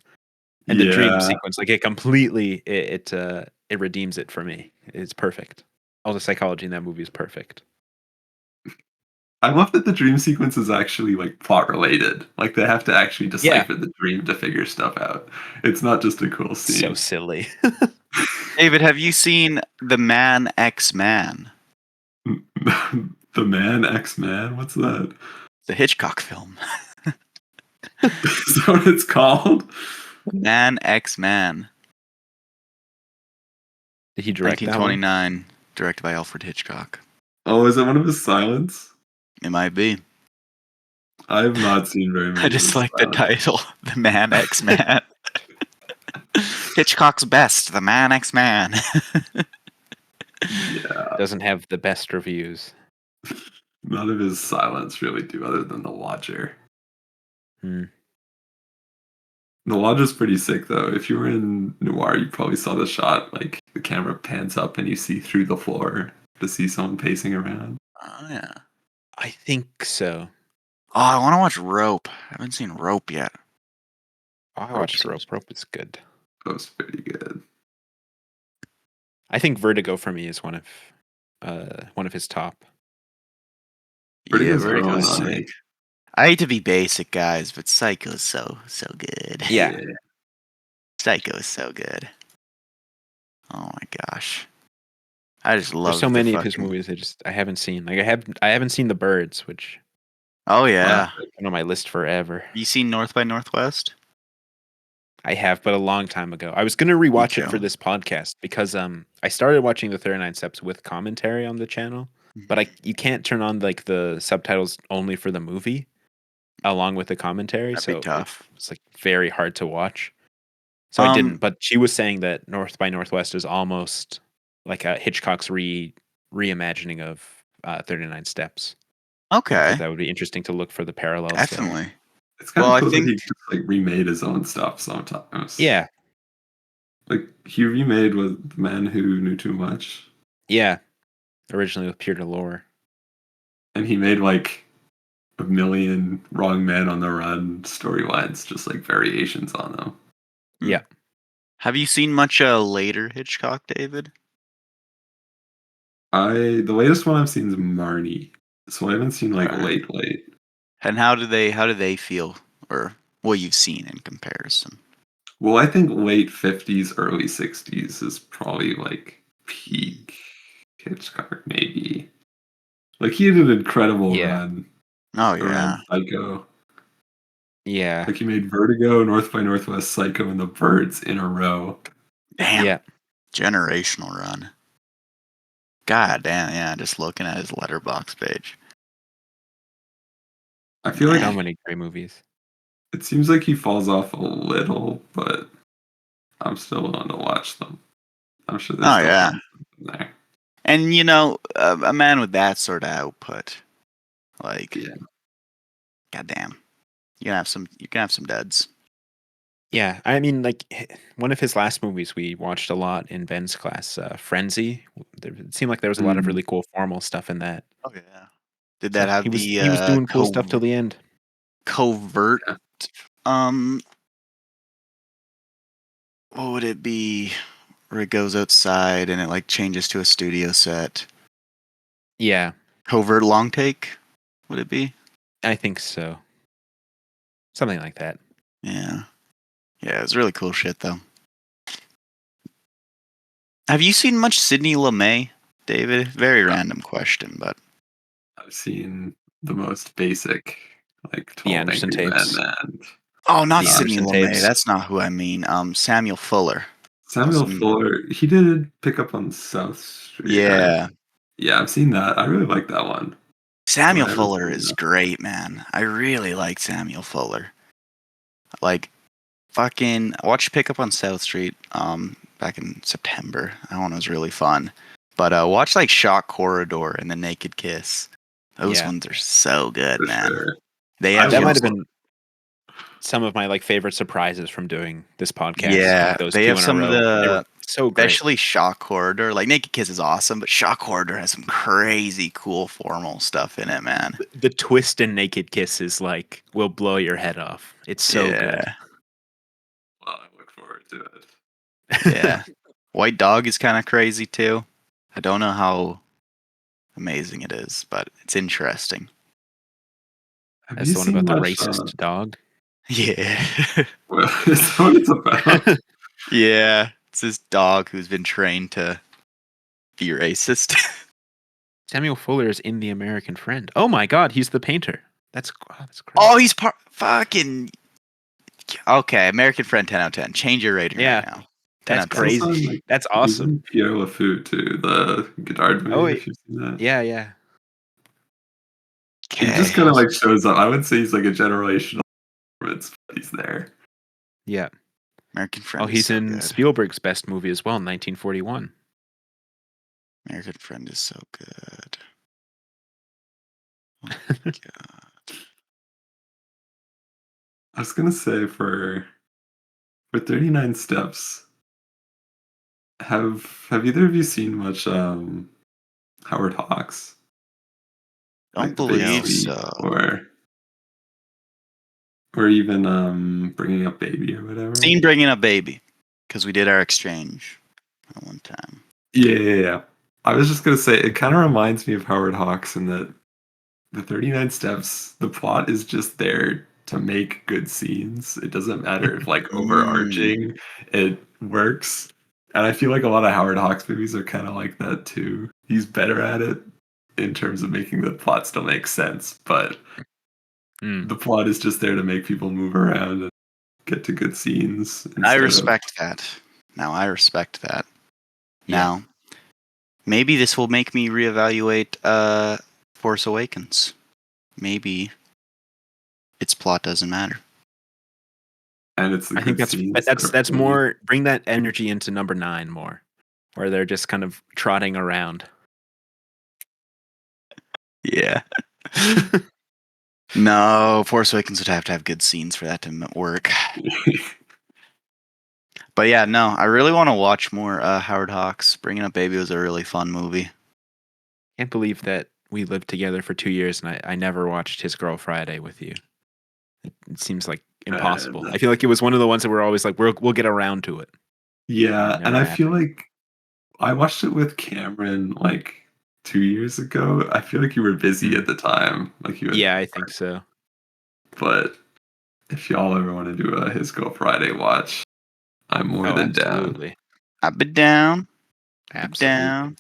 And the dream Yeah. sequence, like it completely it redeems it for me. It's perfect. All the psychology in that movie is perfect. I love that the dream sequence is actually like plot related. Like they have to actually Yeah, decipher the dream to figure stuff out. It's not just a cool so scene. silly. David, have you seen The Man X Man, The Man X Man? What's that? the Hitchcock film? Is that what it's called? The Man X Man, Did he direct that one? 1929, directed by Alfred Hitchcock. Oh, is it one of his silents? It might be. I have not seen very I many of just his like the silents. title, The Man X Man. Hitchcock's best, The Man X Man. Yeah, Doesn't have the best reviews. none of his silents really do, other than The Lodger. Hmm. The Lodger's pretty sick, though. If you were in Noir, you probably saw the shot, like the camera pans up and you see through the floor to see someone pacing around. Oh, yeah. I think so. Oh, I want to watch Rope. I haven't seen Rope yet. Oh, I Rope watched seems- Rope. Rope is good. That was pretty good. I think Vertigo for me is one of his top. Yeah, Vertigo's growing Vertigo's on sick. me. I hate to be basic, guys, but Psycho's so good. Yeah. Psycho is so good. Oh my gosh. I just There's love so the many of his fucking... movies I haven't seen. Like I haven't seen The Birds, which Oh yeah. been on my list forever. You seen North by Northwest? I have, but a long time ago. I was gonna Me rewatch it too. for this podcast because I started watching the 39 Steps with commentary on the channel, but you can't turn on like the subtitles only for the movie along with the commentary, That'd be so tough. it's like very hard to watch. So I didn't. But she was saying that North by Northwest is almost like a Hitchcock's reimagining of 39 Steps. I Okay. thought that would be interesting to look for the parallels there. Definitely. It's kind Well, of I cool that think he just like remade his own stuff sometimes. Yeah, Like he remade with The Man Who Knew Too Much, yeah. Originally with Peter Lorre. and he made like a million Wrong Man on the Run storylines, just like variations on them. Yeah. have you seen much later Hitchcock, David? The latest one I've seen is Marnie, so I haven't seen like Alright. late. And how do they feel, or what you've seen in comparison? Well, I think late 50s, early 60s is probably like peak Hitchcock, maybe. Like he had an incredible Yeah. run Oh around yeah. Psycho. Yeah. Like he made Vertigo, North by Northwest, Psycho, and The Birds in a row. Damn. Yeah. Generational run. God damn, yeah, just looking at his letterbox page. I feel like So many great movies. it seems like he falls off a little, but I'm still willing to watch them. I'm sure there's Oh, still yeah. something there. And, you know, a man with that sort of output, like, Yeah. goddamn, you can have some duds. Yeah, I mean, like one of his last movies we watched a lot in Ben's class, Frenzy. It seemed like there was a lot of Mm. really cool formal stuff in that. Oh yeah. Did that So have he was doing cool stuff till the end. covert? Yeah. Um, what would it be? Where it goes outside and it like changes to a studio set. Yeah, Covert long take? Would it be? I think so. Something like that. Yeah. Yeah, it's really cool shit though. Have you seen much Sidney Lumet, David? Very random question, but I've seen the most basic, like The 12 Anderson Angry Men tapes. and oh, not The Sidney Anderson Lumet. tapes. That's not who I mean. Samuel Fuller. Samuel Some, Fuller. He did Pick Up on South Street. yeah. Yeah, I've seen that. I really like that one. Samuel But I haven't Fuller seen is that. great, man. I really like Samuel Fuller. Like, fucking, I watched Pick Up on South Street back in September. That one was really fun. But watch like Shock Corridor and The Naked Kiss. Those Yeah. ones are so good, For man. sure. They I actually That might have love been some of my like favorite surprises from doing this podcast. yeah, Like those they two have in a some of row. They were the, so great. especially Shock Corridor. Like Naked Kiss is awesome, but Shock Corridor has some crazy cool formal stuff in it, man. The twist in Naked Kiss is like will blow your head off. It's so good. Yeah, Well, I look forward to it. yeah. White Dog is kind of crazy too. I don't know how amazing it is, but it's interesting. Have That's you the one seen about the much? racist dog. Yeah. Well, is that what it's about? Yeah. It's this dog who's been trained to be racist. Samuel Fuller is in The American Friend. Oh my God, he's the painter. That's crazy. Oh, he's part fucking okay. American Friend 10 out of 10. Change your rating Yeah, right now. 10 that's out of It's 10. also crazy. in, like, That's he's awesome. in Pierre Lafou too, the Godard Oh, movie. If you've seen that, yeah. he Okay. just kind of like shows up. I would say he's like a generational performance, but he's there. Yeah. American Friend Oh, is he's so in good. Spielberg's best movie as well, 1941. American Friend is so good. Oh my God. I was gonna say for 39 Steps, have either of you seen much Howard Hawks? Don't Like The Big believe No. Sleep so. or even Bringing Up Baby or whatever? Seen Bringing Up Baby because we did our exchange at one time. Yeah. I was just gonna say it kind of reminds me of Howard Hawks in that the 39 Steps, the plot is just there to make good scenes. It doesn't matter if like overarching, it works. And I feel like a lot of Howard Hawks movies are kind of like that too. He's better at it in terms of making the plot still make sense, but Mm. the plot is just there to make people move around and get to good scenes. I Instead respect that. Now I respect that. Yeah. Now, maybe this will make me reevaluate Force Awakens. Maybe its plot doesn't matter. and it's the I think good scenes. that's more bring that energy into number 9 more, where they're just kind of trotting around. Yeah. No, Force Awakens would have to have good scenes for that to work. But yeah, no, I really want to watch more Howard Hawks. Bringing Up Baby was a really fun movie. Can't believe that we lived together for 2 years and I never watched His Girl Friday with you. It seems like impossible. I feel like it was one of the ones that we're always like we'll get around to it. Yeah, Never and I feel happened. like I watched it with Cameron like 2 years ago. I feel like you were busy at the time, like you had, Yeah, I think so. but if y'all ever want to do a His Girl Friday watch, I'm more than down. Absolutely. I've been down. Absolutely. Down.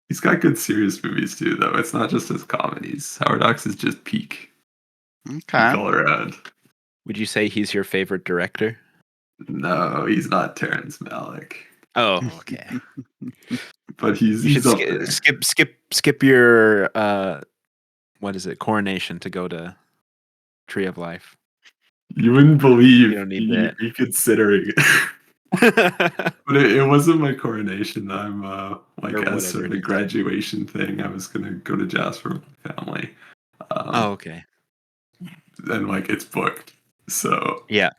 He's got good serious movies too, though. It's not just his comedies. Howard Hawks is just peak. Okay. all around. Would you say he's your favorite director? No, he's not Terrence Malick, Oh, okay. but You should he's up there. skip your what is it, coronation to go to Tree of Life. You wouldn't You believe don't need that. me considering it. But it wasn't my coronation. I'm like Or as whatever sort of it a is. graduation thing. I was gonna go to Jasper with my family. Oh, okay. And like it's booked. So Yeah.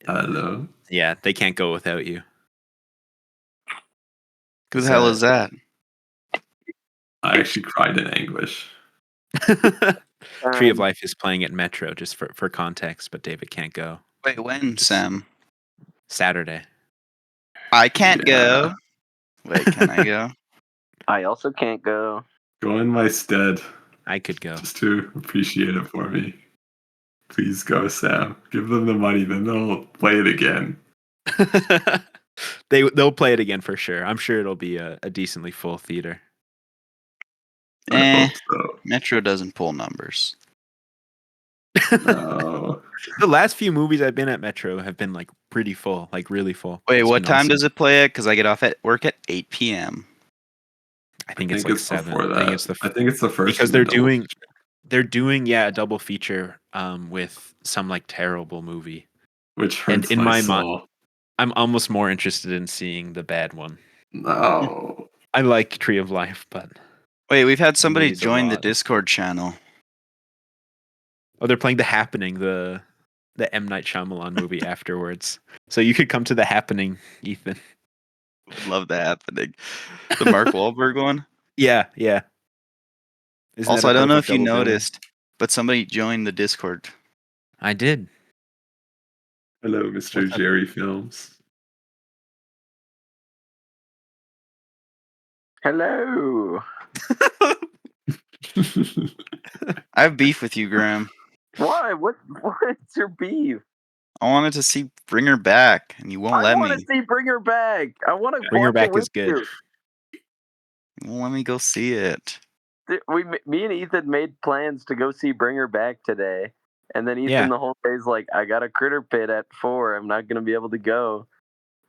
I don't know. Yeah, they can't go without you. Who the hell is that? I actually cried in anguish. Tree of Life is playing at Metro, just for context, but David can't go. Wait, when, Just- Sam? Saturday. I can't Yeah. go. Wait, can I go? I also can't go. Go in my stead I could go. just to appreciate it for me. Please go, Sam. Give them the money, then they'll play it again. They'll play it again for sure. I'm sure it'll be a decently full theater. I hope so. Metro doesn't pull numbers. No. The last few movies I've been at Metro have been like pretty full, like really full. Wait, It's what been time awesome. does it play at? Because I get off at work at 8 p.m. I think it's like 7. before that. I think it's the I think it's the first because one, they're the double doing feature. they're doing a double feature with some like terrible movie. Which And hurts in my my soul. I'm almost more interested in seeing the bad one. No. I like Tree of Life, but Wait, we've had somebody movie's a join the lot. Discord channel. oh, they're playing The Happening, the M. Night Shyamalan movie afterwards. So you could come to The Happening, Ethan. Love that happening. The Mark Wahlberg one. Yeah. Isn't Also, that I a don't know perfect if you double billing? noticed, but somebody joined the Discord. I did. Hello, Mr. What's up? Jerry Films. Hello. I have beef with you, Graham. Why? What's your beef? I wanted to see Bring Her Back, and you won't I let want me. to see Bring Her Back. I want to Bring Her watch Back it with is good. you. You won't let me go see it. Me and Ethan made plans to go see Bring Her Back today, and then Ethan Yeah. the whole day's like, "I got a Critterpit at 4. I'm not gonna be able to go."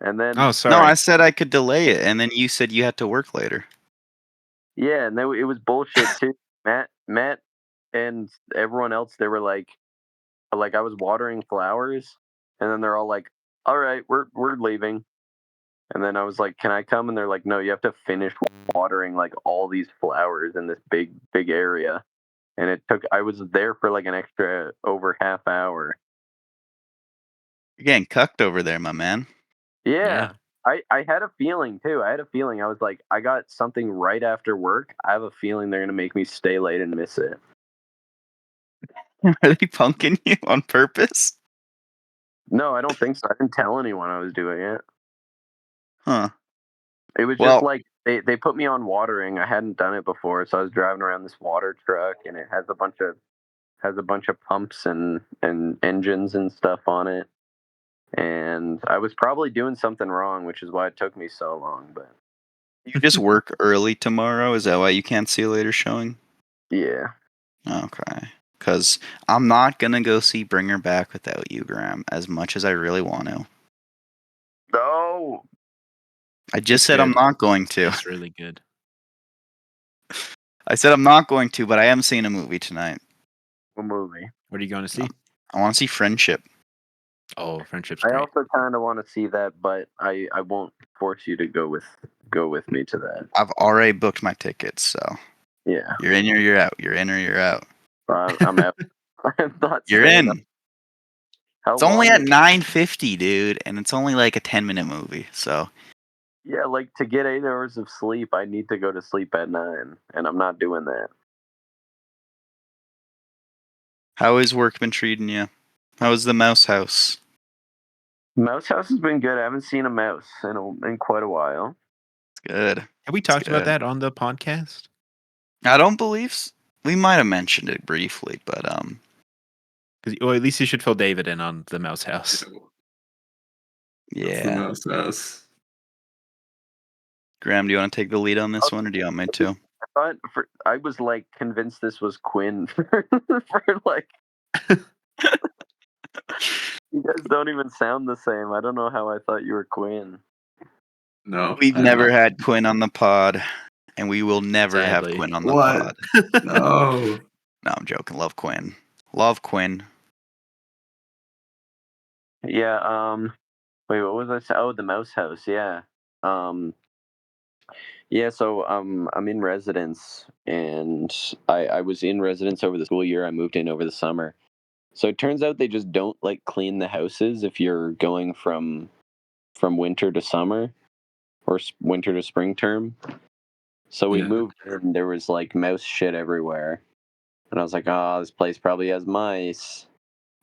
And then Oh, sorry. No, I said I could delay it, and then you said you had to work later. yeah, and then it was bullshit too. Matt, and everyone else, they were like I was watering flowers, and then they're all like, "All right, we're leaving." And then I was like, "Can I come?" And they're like, "No, you have to finish watering like all these flowers in this big area." And I was there for like an extra over half hour. You're getting cucked over there, my man. Yeah. I had a feeling too. I was like, I got something right after work. I have a feeling they're gonna make me stay late and miss it. Are they punking you on purpose? No, I don't think so. I didn't tell anyone I was doing it. Huh. It was Well- just like they put me on watering. I hadn't done it before, so I was driving around this water truck, and it has a bunch of pumps and engines and stuff on it. And I was probably doing something wrong, which is why it took me so long. But You just work early tomorrow? Is that why you can't see a later showing? yeah, Okay. Because I'm not going to go see Bring Her Back without you, Graham, as much as I really want to. no, I just It's said I'm good. not going to. It's really good. I said I'm not going to, but I am seeing a movie tonight. what movie? What are you going to see? I want to see Friendship. Oh, Friendship's I great. also kind of want to see that, but I won't force you to go with me to that. I've already booked my tickets, so Yeah, you're in or you're out. You're in or you're out. I'm out. I'm not. You're staying up. in. How It's only long at is- 9:50, dude, and it's only like a 10-minute movie. So Yeah, like to get 8 hours of sleep, I need to go to sleep at 9, and I'm not doing that. how has work been treating you? How is the mouse house? Mouse House has been good. I haven't seen a mouse in quite a while. It's good. Have we talked about good. that on the podcast? I don't believe we might have mentioned it briefly, but 'Cause- well, at least you should fill David in on the Mouse House. That's the yeah. mouse house. Graham, do you want to take the lead on this one, or do you want me to? I was like convinced this was Quinn for like you guys don't even sound the same. I don't know how I thought you were Quinn. No, We've I'm never not. had Quinn on the pod, and we will never have Sadly. Quinn on the What? pod. No. No, I'm joking. Love Quinn. Love Quinn. Yeah. Wait, what was I saying? Oh, the mouse house. Yeah. Um. Yeah. So I'm in residence, and I was in residence over the school year. I moved in over the summer. So it turns out they just don't like clean the houses if you're going from winter to summer or winter to spring term. So we Yeah. moved in, there was like mouse shit everywhere. And I was like, oh, this place probably has mice.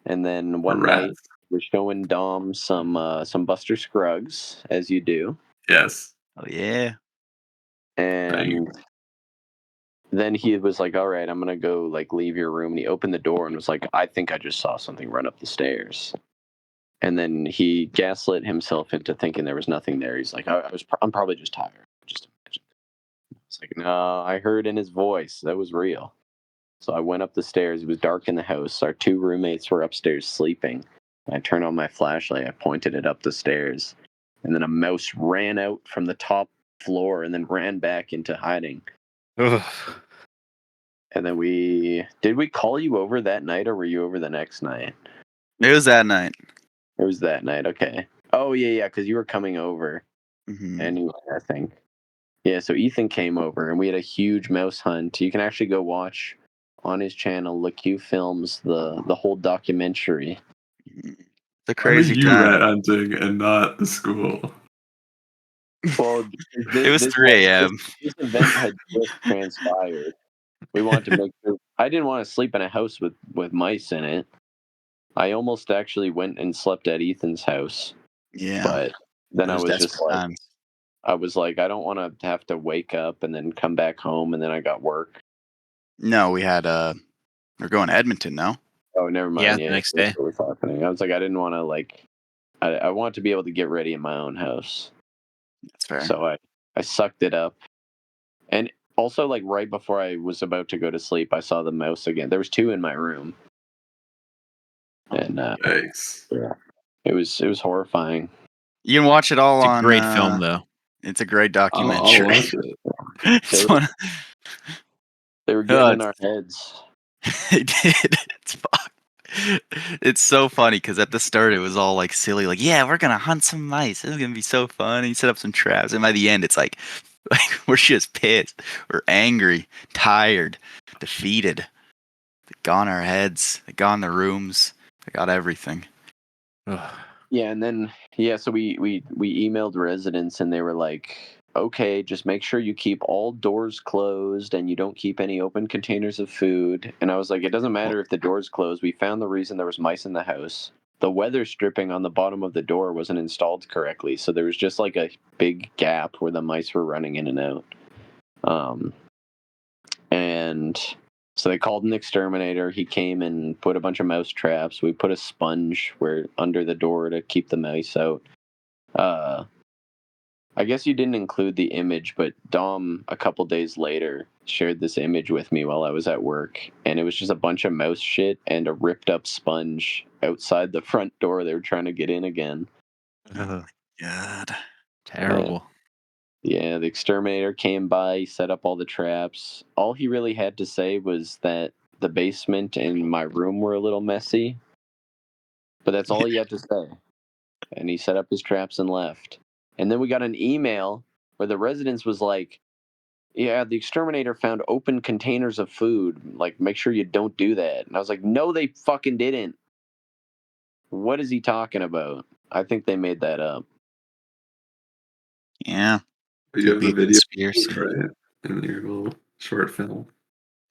And then Or one night rats. we're showing Dom some Buster Scruggs, as you do. Yes. Oh yeah. And then he was like, all right, I'm gonna go like leave your room. And he opened the door and was like, I think I just saw something run up the stairs. And then he gaslit himself into thinking there was nothing there. He's like, I'm probably just tired. Just imagine. It's like, no, I heard in his voice that was real. So I went up the stairs. It was dark in the house. Our two roommates were upstairs sleeping. I turned on my flashlight. I pointed it up the stairs. And then a mouse ran out from the top floor and then ran back into hiding. Ugh. And then did we call you over that night or were you over the next night? It was that night. It was that night. Okay. Oh, yeah, because you were coming over Mm-hmm. anyway, I think. Yeah, so Ethan came over and we had a huge mouse hunt. You can actually go watch on his channel, LeQ Films, the whole documentary. The Why were crazy you time. rat hunting and not the school? Well, It was 3 a.m. This event had just transpired. We wanted to make sure. I didn't want to sleep in a house with mice in it. I almost actually went and slept at Ethan's house, Yeah. but then I Those was just desperate like, times. I don't want to have to wake up and then come back home and then I got work. No, we had we're going to Edmonton now. Oh, never Yeah, mind. the Yeah, next that's day. what was happening. I was like, I didn't want to like. I want to be able to get ready in my own house. That's fair. So I sucked it up. And also, like right before I was about to go to sleep, I saw the mouse again. There was two in my room, and Thanks. yeah, it was horrifying. You can watch it all It's a on great film, though. It's a great I'll documentary. watch it. It's one They were getting in our heads. They did. It's fucked. It's so funny because at the start it was all like silly, like, yeah, we're gonna hunt some mice. This is gonna be so fun. And you set up some traps, and by the end, it's like we're just pissed, we're angry, tired, defeated. They got our heads, they got in the rooms, they got everything. Ugh. Yeah, and then so we emailed residents, and they were like, okay, just make sure you keep all doors closed and you don't keep any open containers of food. And I was like, it doesn't matter if the door's closed. We found the reason there was mice in the house. The weather stripping on the bottom of the door wasn't installed correctly, so there was just like a big gap where the mice were running in and out. And so they called an exterminator. He came and put a bunch of mouse traps. We put a sponge under the door to keep the mice out. I guess you didn't include the image, but Dom, a couple days later, shared this image with me while I was at work, and it was just a bunch of mouse shit and a ripped up sponge outside the front door. They were trying to get in again. Ugh. God. Terrible. Yeah, the exterminator came by, set up all the traps. All he really had to say was that the basement and my room were a little messy, but that's all he had to say. And he set up his traps and left. And then we got an email where the residence was like, yeah, the exterminator found open containers of food. Like, make sure you don't do that. And I was like, no, they fucking didn't. What is he talking about? I think they made that up. Yeah. But you Could have be the a video, conspiracy. right? In your little short film.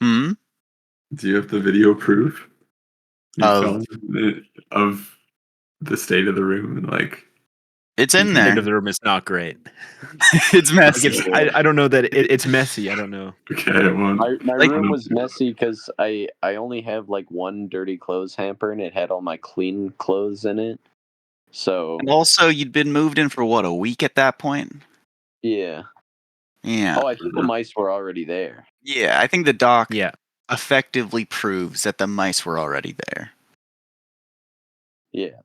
Hmm? Do you have the video proof? You Of filmed it of the state of the room and like it's in The there. state of the room is not great. It's Like messy. I don't know that it's messy. I don't know. okay, one. My Like- room was messy because I only have like one dirty clothes hamper and it had all my clean clothes in it. So And also, you'd been moved in for what, a week at that point? yeah, Yeah. Oh, I think the mice were already there. Yeah, I think the doc Yeah. effectively proves that the mice were already there. Yeah.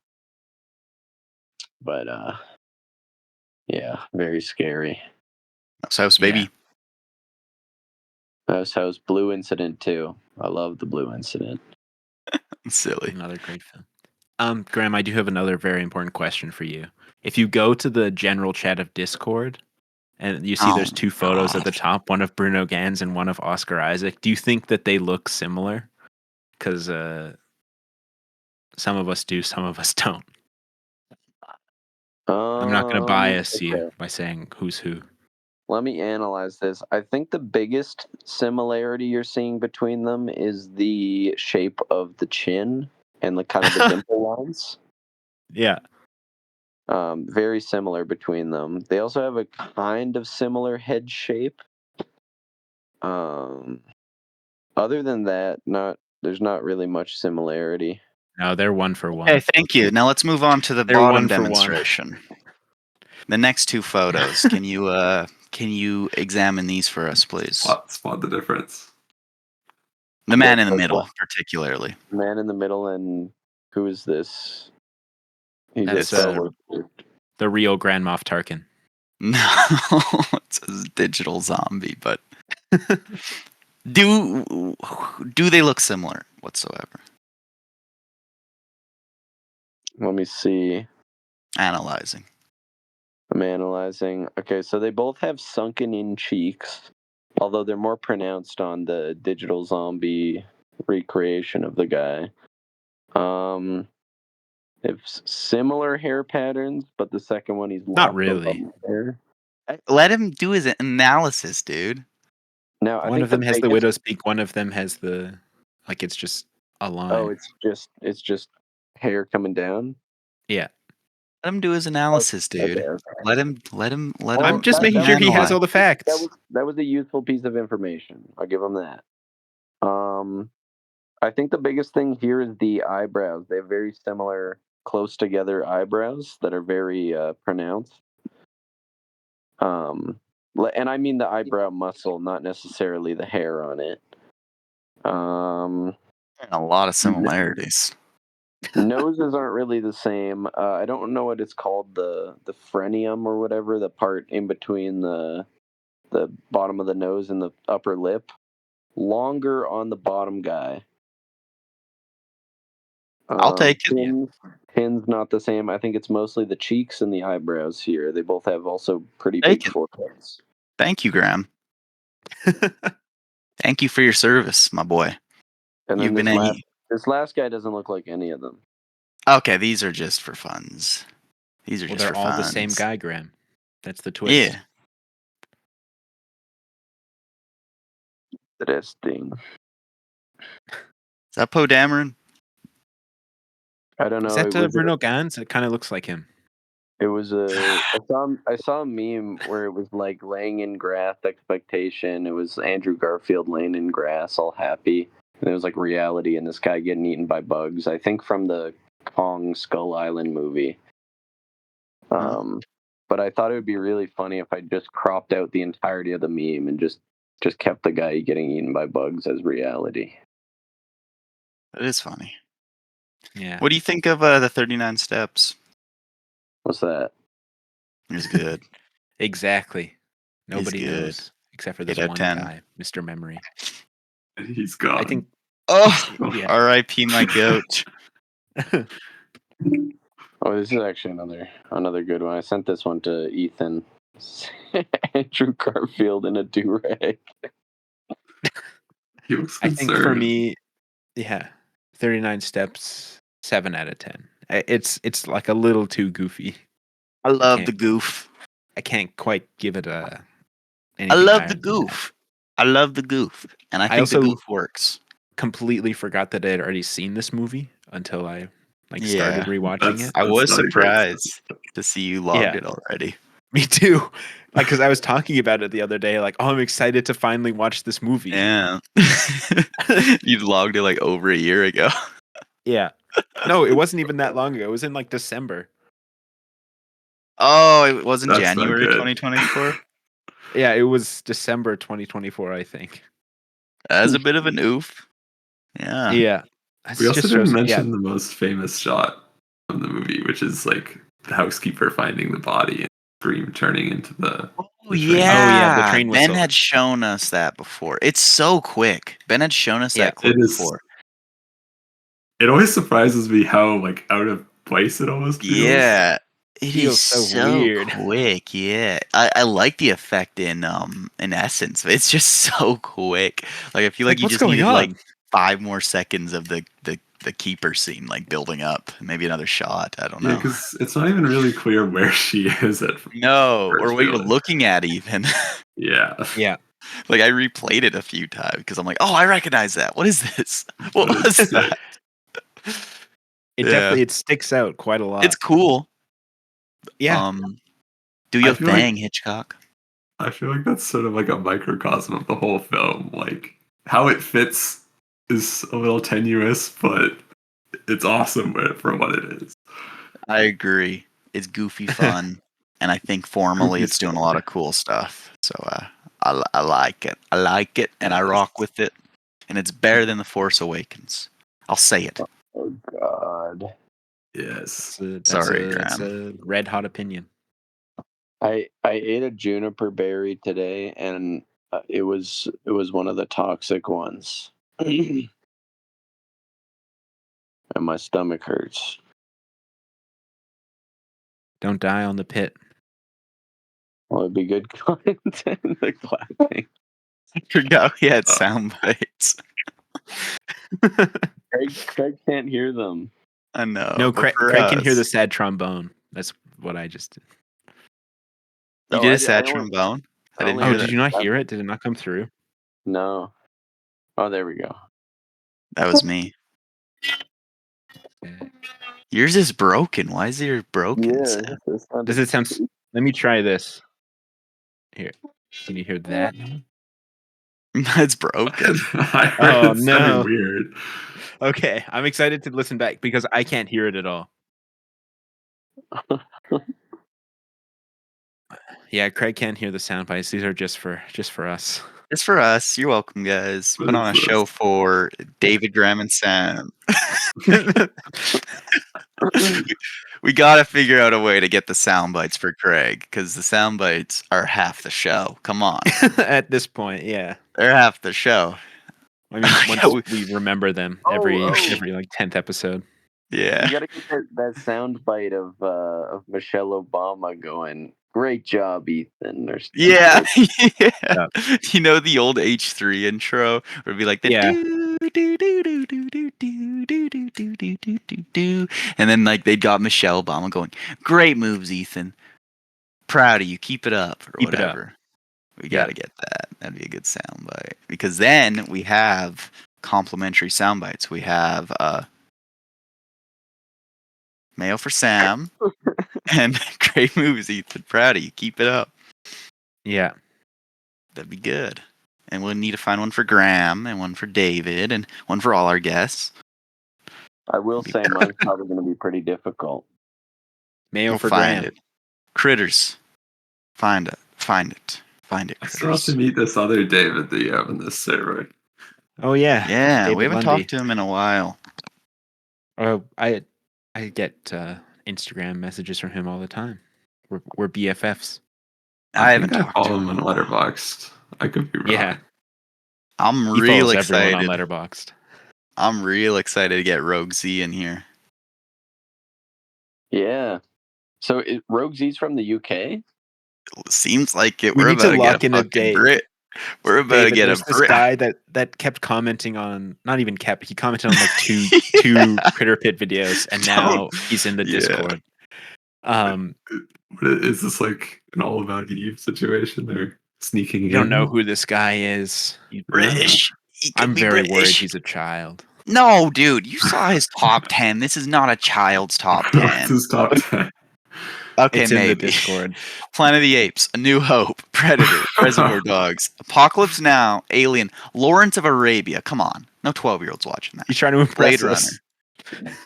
But yeah, very scary. So, baby. House Blue Incident too. I love the Blue Incident. Silly. Another great film. Graham, I do have another very important question for you. If you go to the general chat of Discord and you see there's two photos at the top, one of Bruno Ganz and one of Oscar Isaac, do you think that they look similar? Because some of us do, some of us don't. I'm not going to bias you by saying who's who. Let me analyze this. I think the biggest similarity you're seeing between them is the shape of the chin and the kind of the dimple lines. Yeah. Very similar between them. They also have a kind of similar head shape. Other than that, there's not really much similarity. No, they're one for one. Okay, thank you. Now let's move on to the They're bottom one for one. demonstration. The next two photos. Can you examine these for us, please? Spot the difference. The man in the middle, particularly. Man in the middle, and who is this? That's the real Grand Moff Tarkin. No, it's a digital zombie, but do they look similar whatsoever? Let me see. Analyzing. I'm analyzing. Okay, so they both have sunken in cheeks, although they're more pronounced on the digital zombie recreation of the guy. They have similar hair patterns, but the second one he's not really. Hair. Let him do his analysis, dude. Now, one of them has the widow's peak. One of them has the it's just a line. Oh, it's just hair coming down. Yeah. Let him do his analysis, dude. Okay. Let him. I'm just making sure he has all the facts. That was a useful piece of information. I'll give him that. I think the biggest thing here is the eyebrows. They have very similar, close together eyebrows that are very pronounced. And I mean the eyebrow muscle, not necessarily the hair on it. A lot of similarities. Noses aren't really the same. I don't know what it's called, the phrenium or whatever, the part in between the bottom of the nose and the upper lip. Longer on the bottom guy. I'll take it. Chin's not the same. I think it's mostly the cheeks and the eyebrows here. They both have also pretty big foreheads. Thank you, Graham. Thank you for your service, my boy. And then this last guy doesn't look like any of them. Okay, these are just for funs. These are just for they're all funs. the same guy, Graham. That's the twist. Yeah. Interesting. Is that Poe Dameron? I don't know. Is that Bruno Ganz? It kind of looks like him. It was I saw a meme where it was like laying in grass expectation. It was Andrew Garfield laying in grass, all happy. And it was like reality and this guy getting eaten by bugs. I think from the Kong Skull Island movie. But I thought it would be really funny if I just cropped out the entirety of the meme and just kept the guy getting eaten by bugs as reality. That is funny. Yeah. What do you think of the 39 Steps? What's that? It's good. Exactly. Nobody knows except for this 8 out of one 10. guy, Mr. Memory. He's gone. I think. Oh, yeah. R.I.P. my goat. Oh, this is actually another good one. I sent this one to Ethan. Andrew Garfield in a do-rag. He looks I concerned. think for me, 39 Steps, 7 out of 10. It's like a little too goofy. I love the goof. I can't quite give it a. I love the goof. I love the goof, and I think the goof works. Completely forgot that I had already seen this movie until I started rewatching it. I was surprised to see you logged it already. Me too. Because I was talking about it the other day, I'm excited to finally watch this movie. Yeah. You logged it over a year ago. Yeah. No, it wasn't even that long ago. It was in December. Oh, it wasn't January 2024? Yeah, it was December 2024, I think. As a bit of an oof. Yeah. Yeah. We also just didn't shows, mention the most famous shot of the movie, which is like the housekeeper finding the body and Scream turning into the Oh train. Oh, yeah, the yeah. train Ben whistle. had shown us that before. It's so quick. Ben had shown us Yeah. that clip It is. before. It always surprises me how like out of place it almost feels. Yeah. It is Feels so so weird. quick. Yeah. I like the effect in Essence. It's just so quick. Like I feel like you what's just going needed on? like 5 more seconds of the keeper scene like building up. Maybe another shot. I don't Yeah, know. because it's not even really clear where she is at No, or first. what you're Really. looking at even. Yeah. Yeah. Like I replayed it a few times because I'm like, oh, I recognize that. What is this? What was that? It Yeah. definitely sticks out quite a lot. It's cool. Yeah. Do I your feel like- thing, Hitchcock. I feel like that's sort of like a microcosm of the whole film. Like how it fits is a little tenuous, but it's awesome for what it is. I agree. It's goofy fun, and I think formally Goofy it's doing a stuff. lot of cool stuff. So I like it. I like it, and I Yes. rock with it. And it's better than The Force Awakens. I'll say it. Oh God. Yes. That's a red hot opinion. I ate a juniper berry today, and it was one of the toxic ones, and my stomach hurts. Don't die on the pit. Well, it'd be good content. The clapping. I forgot we had sound bites. Craig can't hear them. I know. No, but for Craig can hear the us- sad trombone. That's what I just did. You Oh, did I- a sad I only- trombone? I didn't only hear Oh, that. did you not hear it? Did it not come through? No. Oh, there we go. That was me. Okay. Yours is broken. Why is yours broken? Yeah. Sam? Does it sound? Let me try this. Here, can you hear that? It's broken. I heard Oh, it sounded no. weird. Okay, I'm excited to listen back because I can't hear it at all. Yeah, Craig can't hear the sound bites. These are just for us. It's for us. You're welcome, guys. What Put on a is this? show for David, Graham, and Sam. We gotta figure out a way to get the sound bites for Craig because the sound bites are half the show. Come on, At this point, yeah. they're half the show. I mean, Yeah, once we remember them every Oh. like 10th episode. Yeah, You gotta get that sound bite of Michelle Obama going. Great job, Ethan. Or something. yeah, yeah. Yeah. You know the old H3 intro where it'd be like the Yeah. do do do do do do do do do do do do do do, and then like they got Michelle Obama going. Great moves, Ethan. Proud of you. Keep it up, or Keep it up. whatever. We Yeah. gotta get that. That'd be a good soundbite because then we have complimentary sound bites. We have Mayo for Sam and great moves, Ethan. Proud of you. Keep it up. Yeah. That'd be good. And we'll need to find one for Graham and one for David and one for all our guests. I will say mine's probably going to be pretty difficult. Mayo We'll for find Graham. it. Critters. Find it. Find it. Find it, I still have critters. to meet this other David that you have in this server. Oh yeah. Yeah, David we haven't Lundy. talked to him in a while. Oh, I get Instagram messages from him all the time. We're BFFs. I haven't think I talked to follow him him in on a while. Letterboxd. I could be wrong. Yeah. I'm He real follows everyone on excited. Letterboxd. I'm real excited to get Rogue Z in here. Yeah. So Rogue Z's from the UK? Seems like it. We We're need to about to lock get a in a fucking date. Brit. We're about to David, get a there's this Brit. guy that kept commenting on, not even kept, he commented on like two Critterpit videos, and now he's in the Yeah. Discord. What is this, like an All About Eve situation? They're sneaking You in. don't know who this guy is. He's British. He could I'm be very British. worried he's a child. No, dude, you saw his top 10. This is not a child's top What's 10. his top 10? Okay, It's in the maybe. Discord. Planet of the Apes, A New Hope, Predator, Reservoir Dogs, Apocalypse Now, Alien, Lawrence of Arabia. Come on. No 12-year-olds watching that. He's trying to impress Blade us. Runner.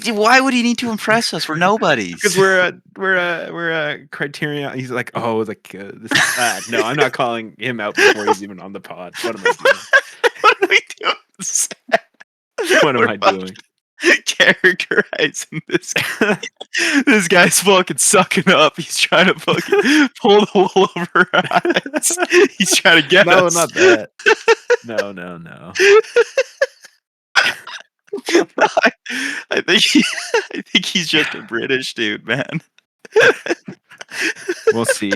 Why would he need to impress us? We're nobodies. Because we're a criteria. He's like, oh, like this. No, I'm not calling him out before he's even on the pod. What am I doing? What are we doing? What am I doing? Characterizing this guy. This guy's fucking sucking up. He's trying to fucking pull the wool over our eyes. He's trying to get No, us. not that. No. I think he's just a British dude, man. We'll see.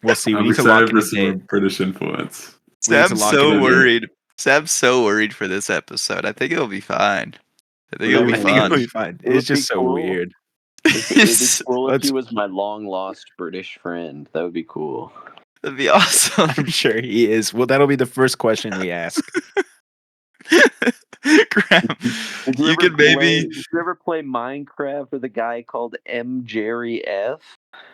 We I'm need to lock excited in for a some date. British influence. We need to Sam's lock in so a date. worried. Sam's so worried for this episode. I think it'll be fine. I think it'll be I think it'll fun. be fine. It would It's just be so cool. weird. It'd be cool if Let's- he was my long lost British friend. That would be cool. That'd be awesome. I'm sure he is. Well, that'll be the first question we ask. Graham, you could maybe. Did you ever play Minecraft with a guy called M. Jerry F?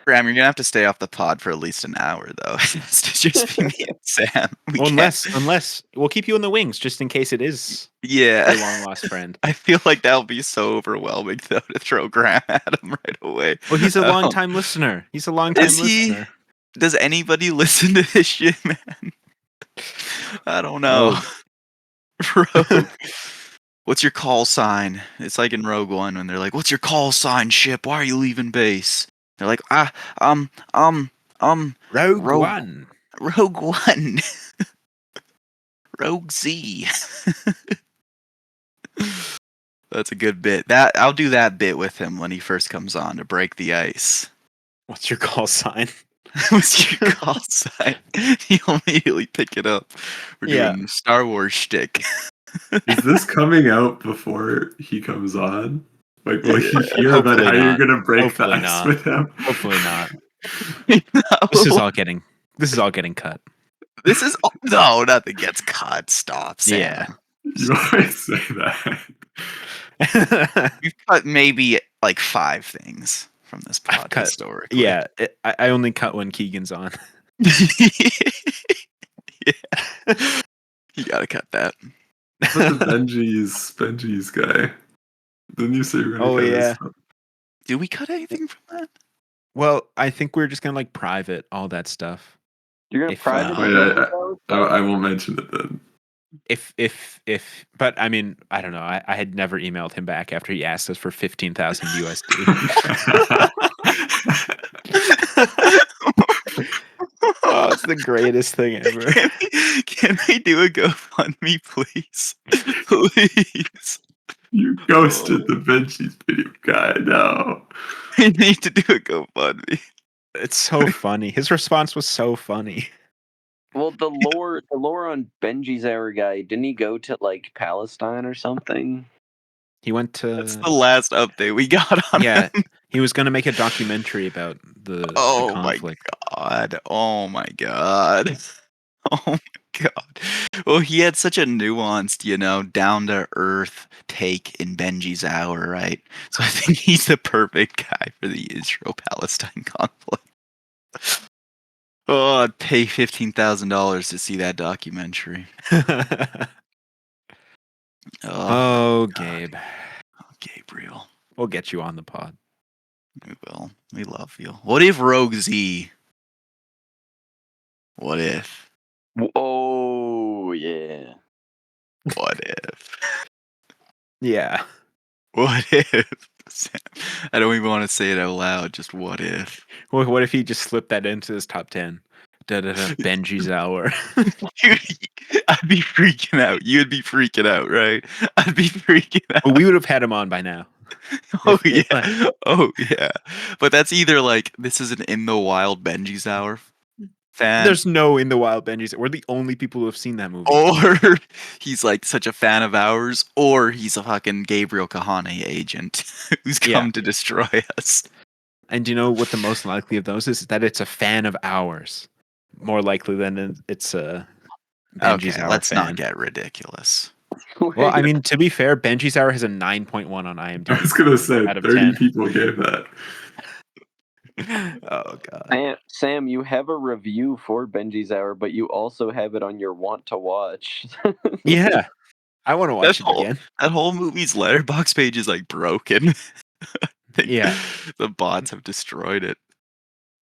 Graham, you're gonna have to stay off the pod for at least an hour, though. It's just be me and Sam. Unless we'll keep you in the wings just in case it is Yeah. your long lost friend. I feel like that would be so overwhelming, though, to throw Graham at him right away. Well, he's a long time listener. He's a long time Is he? listener. Does anybody listen to this shit, man? I don't know. Rogue. What's your call sign? It's like in Rogue One when they're like, "What's your call sign, ship? Why are you leaving base?" They're like, Rogue Rogue- One. Rogue One. Rogue Z. That's a good bit. I'll do that bit with him when he first comes on to break the ice. What's your call sign? What's your call sign? He'll immediately pick it up. We're Yeah. doing Star Wars shtick. Is this coming out before he comes on? Like, will he hear about Hopefully how you're not. gonna break the Hopefully ice not. with him? Hopefully not. No. This is all getting cut. This is no, nothing gets cut. Stop, Sam. Yeah. You always say that. We've cut maybe like 5 things from this I've pod cut- historically. Yeah, I only cut when Keegan's on. Yeah. You gotta cut that. What's the Benji's guy? Didn't you say you were gonna Oh, cut yeah. his stuff? Do we cut anything from that? Well, I think we're just gonna like private all that stuff. You're gonna If, private uh, it? I won't mention it then. But I mean, I don't know. I had never emailed him back after he asked us for 15,000 USD. Oh, it's the greatest thing ever. Can we do a GoFundMe, please? Please. You ghosted the Benji's video guy. No. We need to do a GoFundMe. It's so funny. His response was so funny. Well, the lore on Benji's Hour guy, didn't he go to like Palestine or something? He went to That's the last update we got on yeah. him. He was going to make a documentary about the Oh my conflict. god. Oh my god. Oh my god. Well, he had such a nuanced, down to earth take in Benji's Hour, right? So I think he's the perfect guy for the Israel-Palestine conflict. Oh, I'd pay $15,000 to see that documentary. Oh, God. Gabe. Oh, Gabriel. We'll get you on the pod. We will. We love you. What if Rogue Z? What if? Oh yeah. What if? Yeah. What if? Sam, I don't even want to say it out loud. Just what if? Well, what if he just slipped that into his top 10? Benji's Hour. Dude, I'd be freaking out. You'd be freaking out, right? I'd be freaking out. Well, we would have had him on by now. Oh if- yeah. Oh yeah. But that's either like this is an In the Wild Benji's Hour fan, There's no In the Wild Benji's. We're the only people who have seen that movie. or he's like such a fan of ours, or he's a fucking Gabriel Kahane agent who's come to destroy us. And do you know what the most likely of those is? That it's a fan of ours. More likely than it's a Benji's Okay, Hour let's fan. not get ridiculous. Well, I mean, to be fair, Benji's Hour has a 9.1 on IMDb. I was gonna say Out of 30 10. people gave that. Oh god. Sam, you have a review for Benji's Hour, but you also have it on your want to watch. Yeah. I want to watch it again. That whole movie's letterbox page is like broken. Yeah. The bots have destroyed it.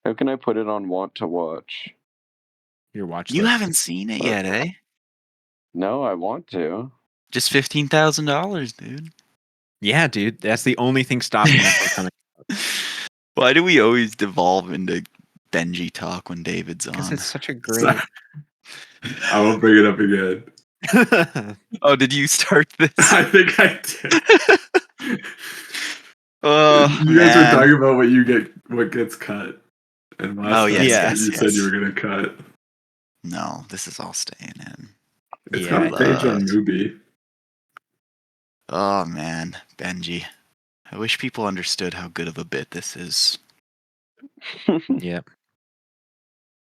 How can I put it on want to watch? Your watch You list. haven't seen it yet, eh? No, I want to. Just $15,000, dude. Yeah, dude. That's the only thing stopping it from coming. Why do we always devolve into Benji talk when David's Because on? it's such a Sorry. great. I won't bring it up again. Oh, did you start this? I think I did. Oh, You guys were man. talking about what gets cut. And last time yes, you said you were gonna cut. No, this is all staying in. It's Yeah, got a page on Mubi. Oh, man. Benji. I wish people understood how good of a bit this is. Yep.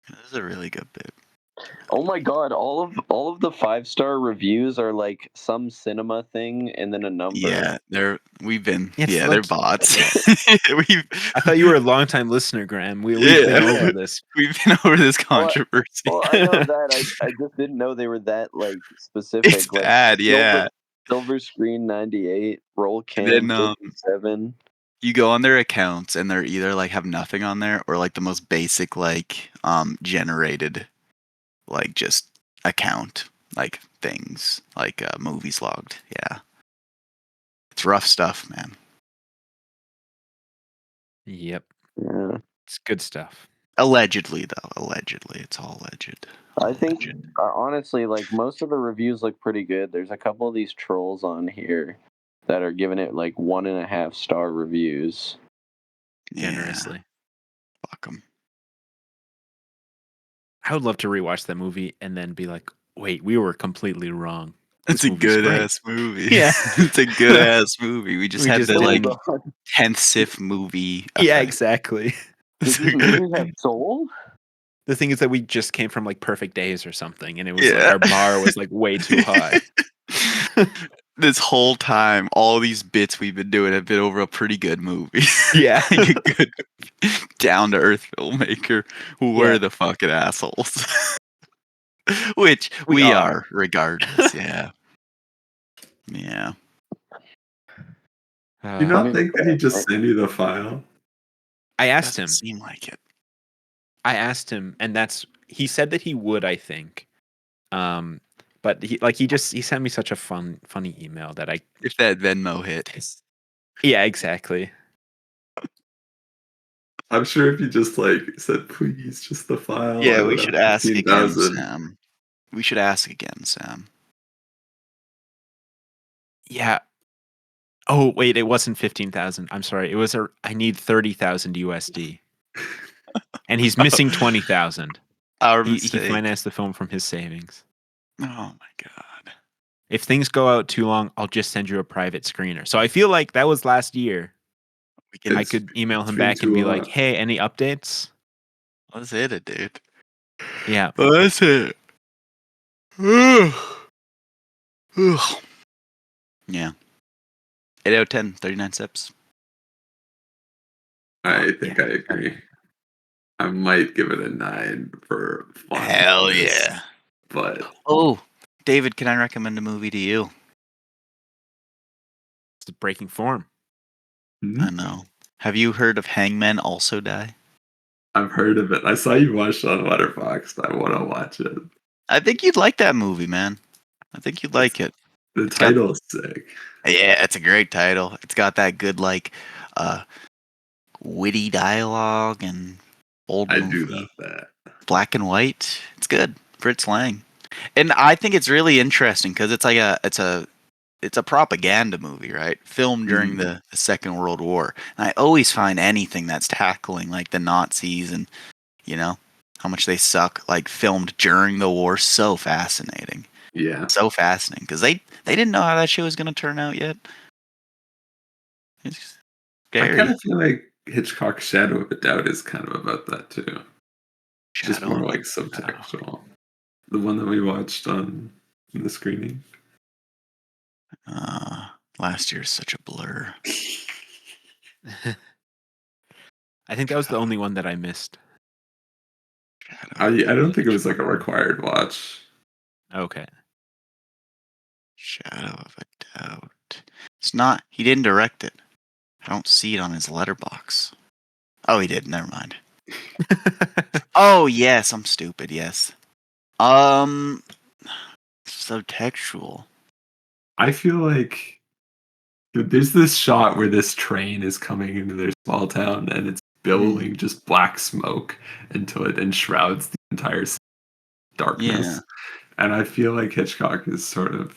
This is a really good bit. Oh my god, all of the 5-star reviews are like some cinema thing and then a number. Yeah, they're It's bots. I thought you were a longtime listener, Graham. We've been over this. We've been over this controversy. Well, I know that. I just didn't know they were that like specific. It's like bad, yeah. Silver Screen 98, Roll And Cam then 57. you go on their accounts and they're either like have nothing on there or like the most basic like generated like just account like things like movies logged. Yeah. It's rough stuff, man. Yep. Yeah. It's good stuff. Allegedly though. Allegedly. It's all alleged. I think honestly, like most of the reviews look pretty good. There's a couple of these trolls on here that are giving it like 1.5-star reviews. Generously. Yeah. Fuck them. I would love to rewatch that movie and then be like, wait, we were completely wrong. It's a good ass movie. Yeah. It's a good ass movie. We just We had just the like didn't- 10th SIF movie. Yeah, effect. exactly. Does this movie have soul? The thing is that we just came from like Perfect Days or something, and it was like Yeah. our bar was like way too high. This whole time, all these bits we've been doing have been over a pretty good movie. Yeah. Like a good down to earth filmmaker who were Yeah. the fucking assholes. Which We we are. are, regardless. Yeah. Yeah. Do you not think that he just sent you the file? I asked Doesn't him. seem like it. I asked him, and he said that he would, I think. But he sent me such a funny email that I If that Venmo hit. yeah, exactly. I'm sure if you just like said, please, just the file. Yeah, I we would should have ask again, 15,000. Sam. We should ask again, Sam. Yeah. Oh wait, it wasn't 15,000. I'm sorry. It was I need 30,000 USD, and he's missing 20,000. Our He mistake. financed the film from his savings. Oh my god. If things go out too long, I'll just send you a private screener. So I feel like that was last year. I could email him back and be like, "Hey, any updates?" Let's hit it, dude. Yeah. Let's hit it. Yeah. 8 out of 10, 39 steps. I think I agree. I might give it a 9 for fun. Hell yeah. But Oh, David, can I recommend a movie to you? It's breaking form. I know. Have you heard of Hangmen Also Die? I've heard of it. I saw you watched it on Letterboxd. I want to watch it. I think you'd like that movie, man. I think you'd like it. The title is sick. Yeah, it's a great title. It's got that good, like, witty dialogue and old I movie. do love that. Black and white. It's good. Fritz Lang. And I think it's really interesting because it's like it's a propaganda movie, right? Filmed during the Second World War. And I always find anything that's tackling like the Nazis and, you know, how much they suck, like filmed during the war, so fascinating. Yeah. So fascinating because they didn't know how that shit was going to turn out yet. It's scary. I kind of feel like Hitchcock's Shadow of a Doubt is kind of about that too. Just more like subtextual. The one that we watched on the screening. Last year's such a blur. I think that was the only one that I missed. I don't think it was like a required watch. Okay. Shadow of a Doubt. It's not. He didn't direct it. I don't see it on his letterbox. Oh, he did. Never mind. Oh yes, I'm stupid. Yes. So textual. I feel like there's this shot where this train is coming into their small town and it's billowing just black smoke until it enshrouds the entire darkness. Yeah. And I feel like Hitchcock is sort of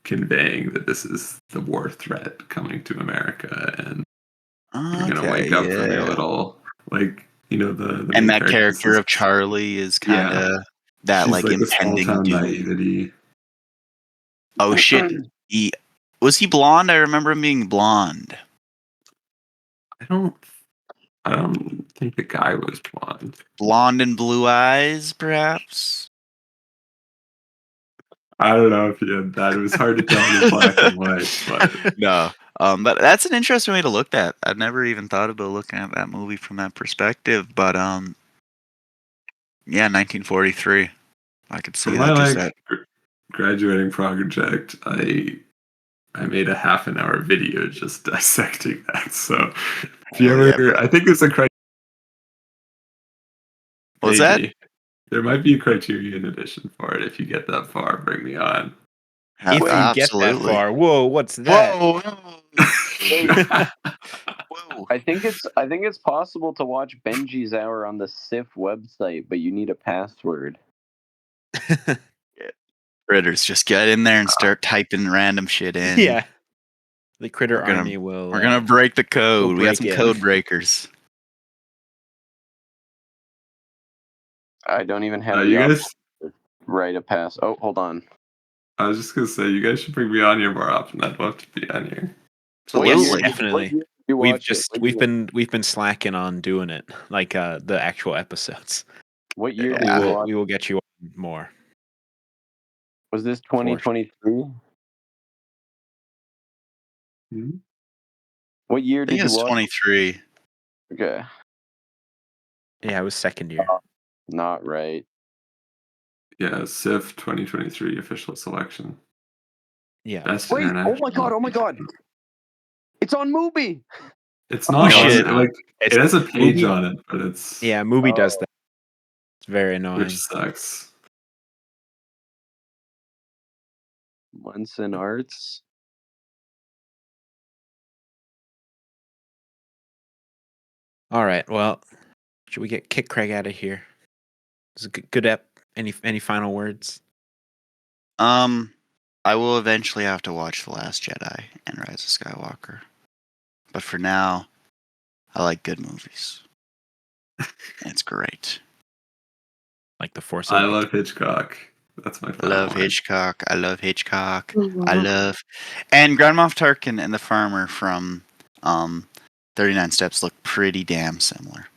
conveying that this is the war threat coming to America, and you're gonna wake up from your little, like, the And main that character is, of Charlie is kind of that she's like like a small impending town doom. naivety. Oh shit! Was he blonde? I remember him being blonde. I don't think the guy was blonde. Blonde and blue eyes, perhaps. I don't know if he had that. It was hard to tell in the black and white, but No. But that's an interesting way to look at. I've never even thought about looking at that movie from that perspective. But yeah, 1943. I could see for that. my Just that. graduating project, I made a half an hour video just dissecting that. So if you ever, I think it's a criteria. What's that? There might be a Criterion edition for it. If you get that far, bring me on. If you get that far, whoa, what's that? Whoa! Whoa! I think it's possible to watch Benji's Hour on the SIF website, but you need a password. Critters, just get in there and start typing random shit in. Yeah. The Critter Army will. We're gonna break the code. We got some break in. code breakers. I don't even have you the guys. option to write a pass. Oh, hold on. I was just gonna say, you guys should bring me on here more often. I'd love to be on here. Absolutely. Definitely. We've been slacking on doing it, like the actual episodes. What year we will get you on more. Was this 2023? What year did you watch? 23. Okay. Yeah, it was second year. Not right. Yeah, SIF 2023 official selection. Yeah. Best Wait! international. Oh my god! It's on Mubi. It's not shit. it has a page on it, but it's Mubi does that. It's very annoying. which sucks. Munson Arts. All right. Well, should we kick Craig out of here? It's a good ep. Any final words? I will eventually have to watch The Last Jedi and Rise of Skywalker. But for now, I like good movies. It's great. Like The Force I Awakens. love Hitchcock. That's my final word. Hitchcock. I love Hitchcock. I love and Grand Moff Tarkin and the farmer from 39 Steps look pretty damn similar.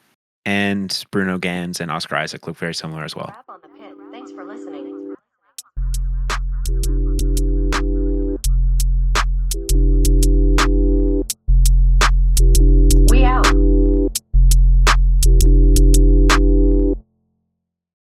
And Bruno Ganz and Oscar Isaac look very similar as well.